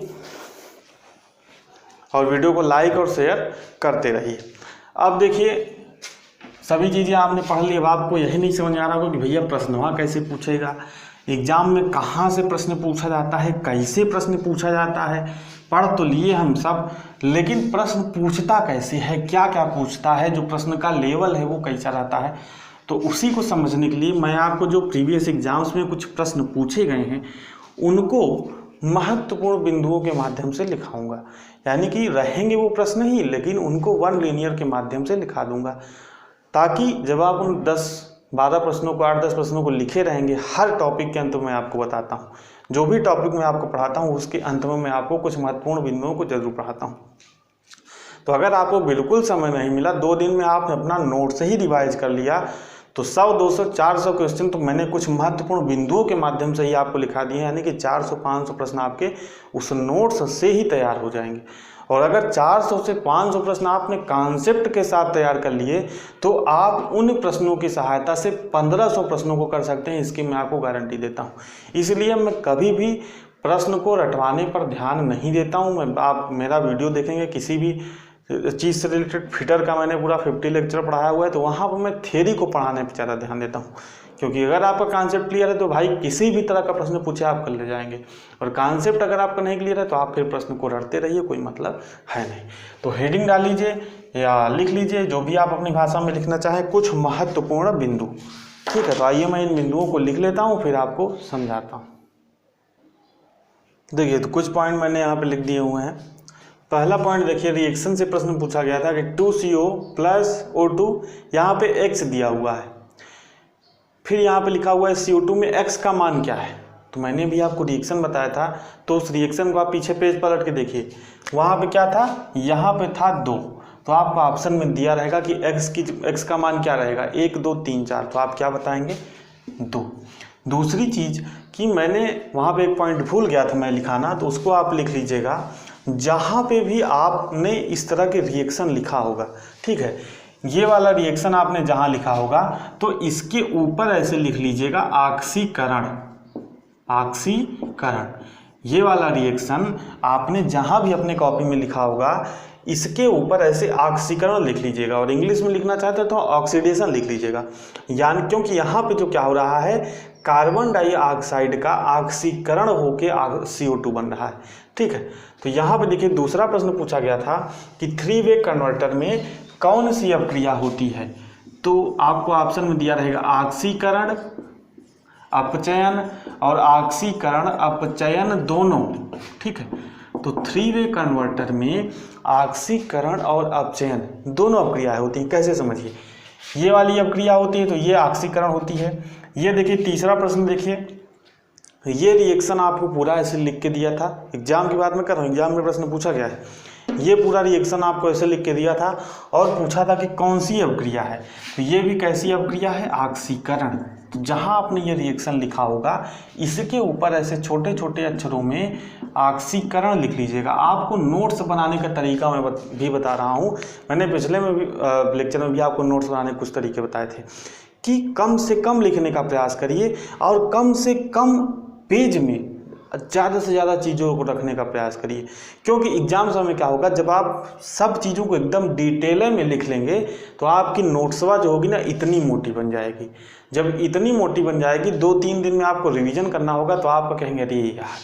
और वीडियो को लाइक और शेयर करते रहिए। अब देखिए सभी चीज़ें आपने पढ़ ली, अब आपको यही नहीं समझ आ रहा होगा कि भैया प्रश्नवा कैसे पूछेगा, एग्जाम में कहाँ से प्रश्न पूछा जाता है, कैसे प्रश्न पूछा जाता है। पढ़ तो लिए हम सब, लेकिन प्रश्न पूछता कैसे है, क्या क्या पूछता है, जो प्रश्न का लेवल है वो कैसा रहता है, तो उसी को समझने के लिए मैं आपको जो प्रीवियस एग्जाम्स में कुछ प्रश्न पूछे गए हैं उनको महत्वपूर्ण बिंदुओं के माध्यम से लिखाऊंगा। यानी कि रहेंगे वो प्रश्न ही, लेकिन उनको 1 लिनियर के माध्यम से लिखा दूंगा, ताकि जब आप उन 10-12 प्रश्नों को 8-10 प्रश्नों को लिखे रहेंगे, हर टॉपिक के अंत में आपको बताता हूँ, जो भी टॉपिक मैं आपको पढ़ाता हूँ उसके अंत में मैं आपको कुछ महत्वपूर्ण बिंदुओं को जरूर पढ़ाता हूँ। तो अगर आपको बिल्कुल समय नहीं मिला, 2 दिन में आपने अपना नोट से ही रिवाइज कर लिया, तो 100, 200, 400 क्वेश्चन तो मैंने कुछ महत्वपूर्ण बिंदुओं के माध्यम से ही आपको लिखा दिए हैं, यानी कि 400, 500 प्रश्न आपके उस नोट्स से ही तैयार हो जाएंगे। और अगर 400 से 500 प्रश्न आपने कॉन्सेप्ट के साथ तैयार कर लिए तो आप उन प्रश्नों की सहायता से 1500 प्रश्नों को कर सकते हैं, इसकी मैं आपको गारंटी देता हूँ। इसलिए मैं कभी भी प्रश्न को रटवाने पर ध्यान नहीं देता हूँ। आप मेरा वीडियो देखेंगे किसी भी चीज़ से रिलेटेड, फिटर का मैंने पूरा 50 लेक्चर पढ़ाया हुआ है, तो वहाँ पर मैं थ्योरी को पढ़ाने पर ज़्यादा ध्यान देता हूँ, क्योंकि अगर आपका कॉन्सेप्ट क्लियर है तो भाई किसी भी तरह का प्रश्न पूछे आप कर ले जाएंगे, और कॉन्सेप्ट अगर आपका नहीं क्लियर है तो आप फिर प्रश्न को रटते रहिए, कोई मतलब है नहीं। तो हेडिंग डाल लीजिए या लिख लीजिए जो भी आप अपनी भाषा में लिखना चाहें, कुछ महत्वपूर्ण बिंदु। ठीक है, तो आइए मैं इन बिंदुओं को लिख लेता हूँ, फिर आपको समझाता हूँ। देखिए, तो कुछ पॉइंट मैंने यहाँ पे लिख दिए हुए हैं। पहला पॉइंट देखिए, रिएक्शन से प्रश्न पूछा गया था कि 2CO + O2, यहाँ पे X दिया हुआ है, फिर यहाँ पे लिखा हुआ है CO2 में X का मान क्या है। तो मैंने भी आपको रिएक्शन बताया था, तो उस रिएक्शन को आप पीछे पेज पलट के देखिए, वहाँ पे क्या था, यहाँ पे था 2, तो आपका ऑप्शन में दिया रहेगा कि X का मान क्या रहेगा, 1, 2, 3, 4, तो आप क्या बताएंगे, 2। दूसरी चीज़ कि मैंने वहाँ पे एक पॉइंट भूल गया था मैं लिखाना, तो उसको आप लिख लीजिएगा। जहाँ पे भी आपने इस तरह के रिएक्शन लिखा होगा, ठीक है, ये वाला रिएक्शन आपने जहाँ लिखा होगा तो इसके ऊपर ऐसे लिख लीजिएगा ऑक्सीकरण। ऑक्सीकरण ये वाला रिएक्शन आपने जहाँ भी अपने कॉपी में लिखा होगा इसके ऊपर ऐसे ऑक्सीकरण लिख लीजिएगा, और इंग्लिश में लिखना चाहते हैं तो ऑक्सीडेशन लिख लीजिएगा। यानी क्योंकि यहाँ पे जो क्या हो रहा है, कार्बन डाइऑक्साइड का ऑक्सीकरण होके CO2 बन रहा है। ठीक है, तो यहाँ पे देखिए दूसरा प्रश्न पूछा गया था कि 3-वे कन्वर्टर में कौन सी अपक्रिया होती है, तो आपको ऑप्शन में दिया रहेगा ऑक्सीकरण, अपचयन और ऑक्सीकरण अपचयन दोनों। ठीक है, तो 3-वे कन्वर्टर में ऑक्सीकरण और अपचयन दोनों अपक्रियाएं होती हैं। कैसे समझिए, ये वाली अपक्रिया होती है तो ये ऑक्सीकरण होती है। ये देखिए तीसरा प्रश्न देखिए, ये रिएक्शन आपको पूरा ऐसे लिख के दिया था, एग्जाम की बात मैं कर रहा हूँ, एग्जाम में प्रश्न पूछा गया है। ये पूरा रिएक्शन आपको ऐसे लिख के दिया था और पूछा था कि कौन सी अपक्रिया है, तो ये भी कैसी अपक्रिया है, ऑक्सीकरण। तो जहाँ आपने ये रिएक्शन लिखा होगा इसके ऊपर ऐसे छोटे छोटे अक्षरों में ऑक्सीकरण लिख लीजिएगा। आपको नोट्स बनाने का तरीका मैं भी बता रहा हूँ, मैंने पिछले में भी लेक्चर में भी आपको नोट्स बनाने के कुछ तरीके बताए थे कि कम से कम लिखने का प्रयास करिए और कम से कम पेज में ज़्यादा से ज़्यादा चीज़ों को रखने का प्रयास करिए, क्योंकि एग्जाम समय में क्या होगा, जब आप सब चीज़ों को एकदम डिटेल में लिख लेंगे तो आपकी नोट्सवा जो होगी ना इतनी मोटी बन जाएगी। जब इतनी मोटी बन जाएगी 2-3 दिन में आपको रिवीजन करना होगा तो आप कहेंगे अरे यार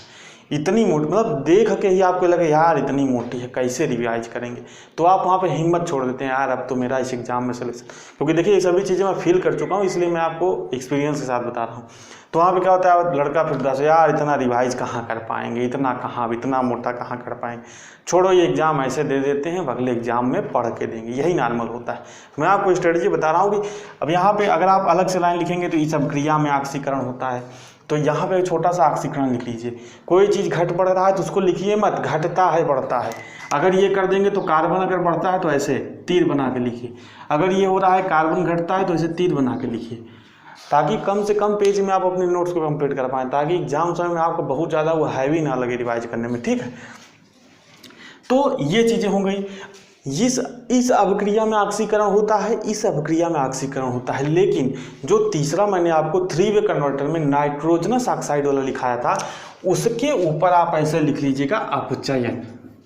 इतनी मोटी, मतलब देख के ही आपको लगे यार इतनी मोटी है, कैसे रिवाइज करेंगे, तो आप वहाँ पे हिम्मत छोड़ देते हैं, यार अब तो मेरा इस एग्जाम में सिलेक्शन, क्योंकि देखिए ये सभी चीज़ें मैं फील कर चुका हूँ, इसलिए मैं आपको एक्सपीरियंस के साथ बता रहा हूँ। तो वहाँ पे क्या होता है, लड़का फिर दस यार इतना रिवाइज कहाँ कर पाएंगे, इतना मोटा कहाँ कर पाएंगे, छोड़ो ये एग्ज़ाम ऐसे दे देते हैं, अगले एग्जाम में पढ़ के देंगे, यही नॉर्मल होता है। मैं आपको स्ट्रेटजी बता रहा हूँ कि अब यहाँ पे अगर आप अलग से लाइन लिखेंगे तो इस अपक्रिया में ऑक्सीकरण होता है, तो यहाँ पे छोटा सा ऑक्सीकरण लिख लीजिए। कोई चीज़ घट बढ़ रहा है तो उसको लिखिए मत, घटता है बढ़ता है। अगर ये कर देंगे तो कार्बन अगर बढ़ता है तो ऐसे तीर बना के लिखिए, अगर ये हो रहा है कार्बन घटता है तो ऐसे तीर बना के लिखिए, ताकि कम से कम पेज में आप अपने नोट्स को कंप्लीट कर पाएँ, ताकि एग्जाम समय में आपको बहुत ज़्यादा वो हैवी ना लगे रिवाइज करने में। ठीक है, तो ये चीज़ें हो गई। इस अभिक्रिया में ऑक्सीकरण होता है, इस अभिक्रिया में ऑक्सीकरण होता है, लेकिन जो तीसरा मैंने आपको 3-वे कन्वर्टर में नाइट्रोजनस ऑक्साइड वाला लिखाया था उसके ऊपर आप ऐसे लिख लीजिएगा अपचयन।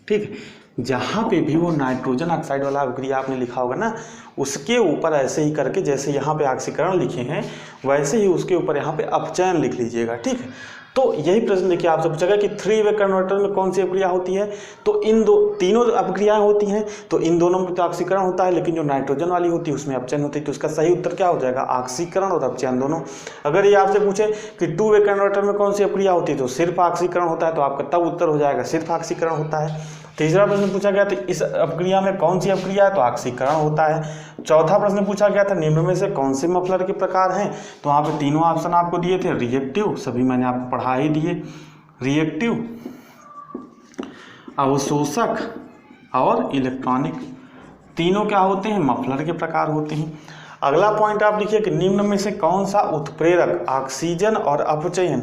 ठीक है, जहाँ पे भी वो नाइट्रोजन ऑक्साइड वाला अभिक्रिया आपने लिखा होगा ना उसके ऊपर ऐसे ही करके, जैसे यहाँ पे ऑक्सीकरण लिखे हैं वैसे ही उसके ऊपर यहाँ पे अपचयन लिख लीजिएगा। ठीक है, तो यही प्रश्न देखिए आपसे पूछा कि 3-वे कन्वर्टर में कौन सी अपक्रिया होती है, तो इन तीनों अपक्रियाएं होती हैं, तो इन दोनों में तो ऑक्सीकरण होता है, लेकिन जो नाइट्रोजन वाली होती है उसमें अपचयन होती है। तो इसका सही उत्तर क्या हो जाएगा, ऑक्सीकरण और अपचयन दोनों। अगर ये आपसे पूछे कि 2-वे कन्वर्टर में कौन सी अपक्रिया होती है तो सिर्फ ऑक्सीकरण होता है, तो आपका तब उत्तर हो जाएगा सिर्फ ऑक्सीकरण होता है। तीसरा प्रश्न पूछा गया तो इस अपक्रिया में कौन सी अपक्रिया है, तो ऑक्सीकरण होता है। चौथा प्रश्न पूछा गया था निम्न में से कौन से मफलर के प्रकार हैं, तो वहाँ पे तीनों ऑप्शन आपको दिए थे, रिएक्टिव सभी मैंने आपको पढ़ा ही दिए, रिएक्टिव, अवशोषक और इलेक्ट्रॉनिक, तीनों क्या होते हैं, मफलर के प्रकार होते हैं। अगला पॉइंट आप लिखिए कि निम्न में से कौन सा उत्प्रेरक ऑक्सीजन और अपचयन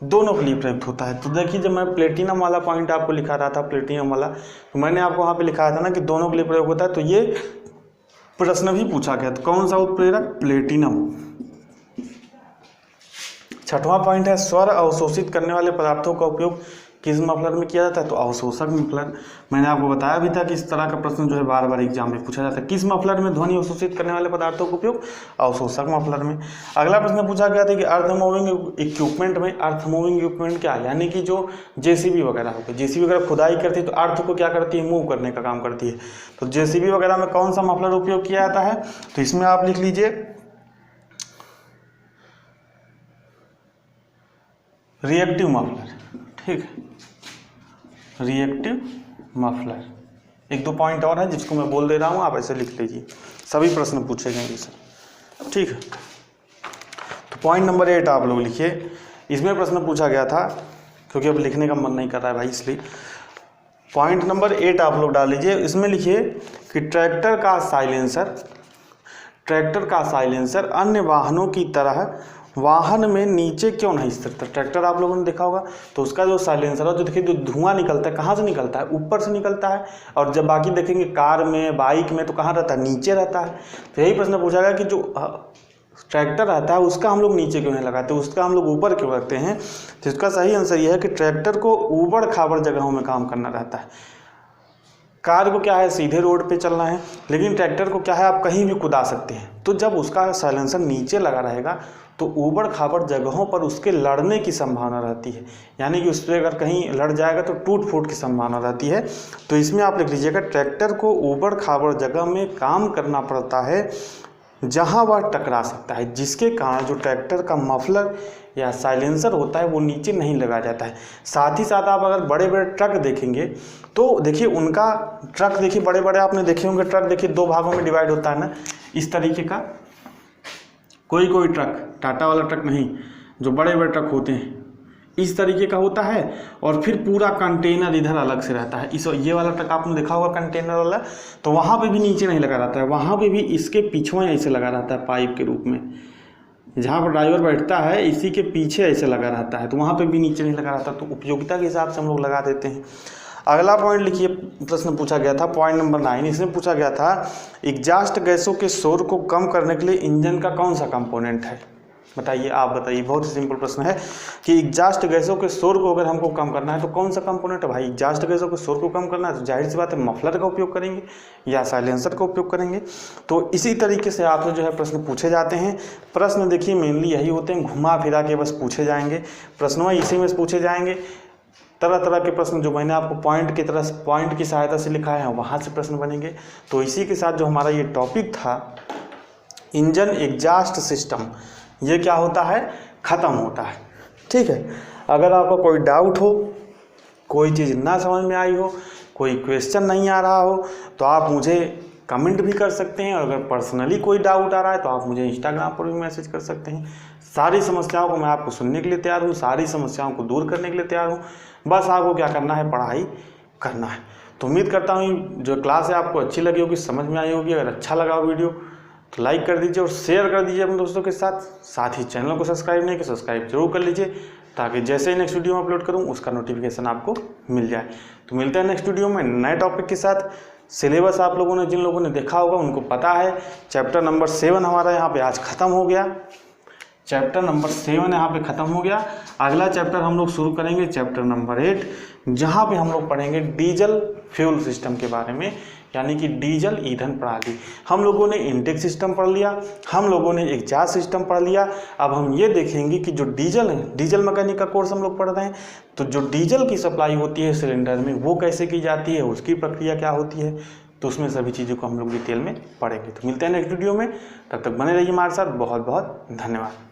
दोनों के लिए प्रयुक्त होता है। तो देखिए जब मैं प्लेटिनम वाला पॉइंट आपको लिखा रहा था, प्लेटिनम वाला, तो मैंने आपको वहाँ पे लिखाया था ना कि दोनों के लिए प्रयोग होता है, तो ये प्रश्न भी पूछा गया। तो कौन सा उत्प्रेरक? प्लेटिनम। छठवां पॉइंट है स्वर अवशोषित करने वाले पदार्थों का उपयोग किस मफलर में किया जाता है? तो अवशोषक मफलर। मैंने आपको बताया भी था कि इस तरह का प्रश्न जो है बार बार एग्जाम में पूछा जाता है। किस मफलर में ध्वनि अवशोषित करने वाले पदार्थों का उपयोग? अवशोषक मफलर में। अगला प्रश्न पूछा गया था कि अर्थ मूविंग इक्विपमेंट में, अर्थ मूविंग इक्विपमेंट क्या है? यानी कि जो जेसीबी वगैरह हो गई, जेसीबी वगैरह खुदाई करती है तो अर्थ को क्या करती है? मूव करने का काम करती है। तो जेसीबी वगैरह में कौन सा मफलर उपयोग किया जाता है? तो इसमें आप लिख लीजिए रिएक्टिव मफलर। ठीक है, रिएक्टिव मफलर। एक दो पॉइंट और है जिसको मैं बोल दे रहा हूँ, आप ऐसे लिख लीजिए, सभी प्रश्न पूछे जाएंगे सर। ठीक है, तो पॉइंट नंबर 8 आप लोग लिखिए। इसमें प्रश्न पूछा गया था, क्योंकि अब लिखने का मन नहीं कर रहा है भाई, इसलिए पॉइंट नंबर 8 आप लोग डाल लीजिए। इसमें लिखिए कि ट्रैक्टर का साइलेंसर अन्य वाहनों की तरह वाहन में नीचे क्यों नहीं स्थित? ट्रैक्टर आप लोगों ने देखा होगा, तो उसका जो साइलेंसर है, जो देखिए जो धुआं निकलता है, कहाँ से निकलता है? ऊपर से निकलता है। और जब बाकी देखेंगे कार में, बाइक में, तो कहाँ रहता है? नीचे रहता है। तो यही प्रश्न पूछा गया कि जो ट्रैक्टर रहता है उसका हम लोग नीचे क्यों नहीं लगाते, उसका हम लोग ऊपर क्यों रखते हैं? तो इसका सही आंसर यह है कि ट्रैक्टर को ऊबड़ खाबड़ जगहों में काम करना रहता है। कार को क्या है? सीधे रोड पे चलना है, लेकिन ट्रैक्टर को क्या है? आप कहीं भी कुदा सकते हैं। तो जब उसका साइलेंसर नीचे लगा रहेगा तो ऊबड़ खाबड़ जगहों पर उसके लड़ने की संभावना रहती है, यानी कि उस पर अगर कहीं लड़ जाएगा तो टूट फूट की संभावना रहती है। तो इसमें आप लिख लीजिएगा ट्रैक्टर को ऊबड़ खाबड़ जगह में काम करना पड़ता है जहां वह टकरा सकता है, जिसके कारण जो ट्रैक्टर का मफलर या साइलेंसर होता है वो नीचे नहीं लगा जाता है। साथ ही साथ आप अगर बड़े बड़े ट्रक देखेंगे तो देखिए उनका ट्रक देखिए बड़े बड़े आपने देखे होंगे ट्रक, देखिए दो भागों में डिवाइड होता है ना, इस तरीके का। कोई ट्रक, टाटा वाला ट्रक नहीं, जो बड़े बड़े ट्रक होते हैं इस तरीके का होता है, और फिर पूरा कंटेनर इधर अलग से रहता है। ये वाला ट्रक आपने देखा होगा कंटेनर वाला, तो वहाँ पे भी नीचे नहीं लगा रहता है, वहाँ पे भी इसके पीछे ऐसे लगा रहता है पाइप के रूप में, जहाँ पर ड्राइवर बैठता है इसी के पीछे ऐसे लगा रहता है, तो वहाँ पे भी नीचे नहीं लगा रहता। तो उपयोगिता के हिसाब से हम लोग लगा देते हैं। अगला पॉइंट लिखिए, प्रश्न पूछा गया था पॉइंट नंबर 9। इसमें पूछा गया था एग्जॉस्ट गैसों के शोर को कम करने के लिए इंजन का कौन सा कंपोनेंट है? बताइए, आप बताइए। बहुत ही सिंपल प्रश्न है कि एग्जॉस्ट गैसों के शोर को अगर हमको कम करना है तो कौन सा कंपोनेंट है भाई? एग्जॉस्ट गैसों के शोर को कम करना है तो जाहिर सी बात है मफलर का उपयोग करेंगे या साइलेंसर का उपयोग करेंगे। तो इसी तरीके से आपसे जो है प्रश्न पूछे जाते हैं। प्रश्न देखिए मेनली यही होते हैं, घुमा फिरा के बस पूछे जाएंगे प्रश्न, इसी में पूछे जाएंगे। तरह तरह के प्रश्न जो मैंने आपको पॉइंट की सहायता से लिखा है वहाँ से प्रश्न बनेंगे। तो इसी के साथ जो हमारा ये टॉपिक था इंजन एग्जॉस्ट सिस्टम, ये क्या होता है? ख़त्म होता है। ठीक है, अगर आपको कोई डाउट हो, कोई चीज़ ना समझ में आई हो, कोई क्वेश्चन नहीं आ रहा हो, तो आप मुझे कमेंट भी कर सकते हैं। और अगर पर्सनली कोई डाउट आ रहा है तो आप मुझे इंस्टाग्राम पर भी मैसेज कर सकते हैं। सारी समस्याओं को मैं आपको सुनने के लिए तैयार हूँ, सारी समस्याओं को दूर करने के लिए तैयार हूँ। बस आपको क्या करना है? पढ़ाई करना है। तो उम्मीद करता हूँ जो क्लास है आपको अच्छी लगी होगी, समझ में आई होगी। अगर अच्छा लगा वीडियो तो लाइक कर दीजिए और शेयर कर दीजिए अपने दोस्तों के साथ। साथ ही चैनल को सब्सक्राइब नहीं किया सब्सक्राइब जरूर कर लीजिए, ताकि जैसे ही नेक्स्ट वीडियो में अपलोड करूँ उसका नोटिफिकेशन आपको मिल जाए। तो मिलते हैं नेक्स्ट वीडियो में नए टॉपिक के साथ। सिलेबस आप लोगों ने, जिन लोगों ने देखा होगा उनको पता है, चैप्टर नंबर 7 हमारा यहाँ पे आज ख़त्म हो गया। चैप्टर नंबर 7 यहाँ पे ख़त्म हो गया। अगला चैप्टर हम लोग शुरू करेंगे चैप्टर नंबर 8, जहाँ पे हम लोग पढ़ेंगे डीजल फ्यूल सिस्टम के बारे में, यानी कि डीजल ईंधन प्रणाली। हम लोगों ने इनटेक सिस्टम पढ़ लिया, हम लोगों ने एग्जॉस्ट सिस्टम पढ़ लिया। अब हम ये देखेंगे कि जो डीजल है, डीजल मैकेनिक का कोर्स हम लोग पढ़ रहे हैं, तो जो डीजल की सप्लाई होती है सिलेंडर में वो कैसे की जाती है, उसकी प्रक्रिया क्या होती है, तो उसमें सभी चीज़ों को हम लोग डिटेल में पढ़ेंगे। तो मिलते हैं नेक्स्ट वीडियो में, तब तक बने रहिए हमारे साथ। बहुत बहुत धन्यवाद।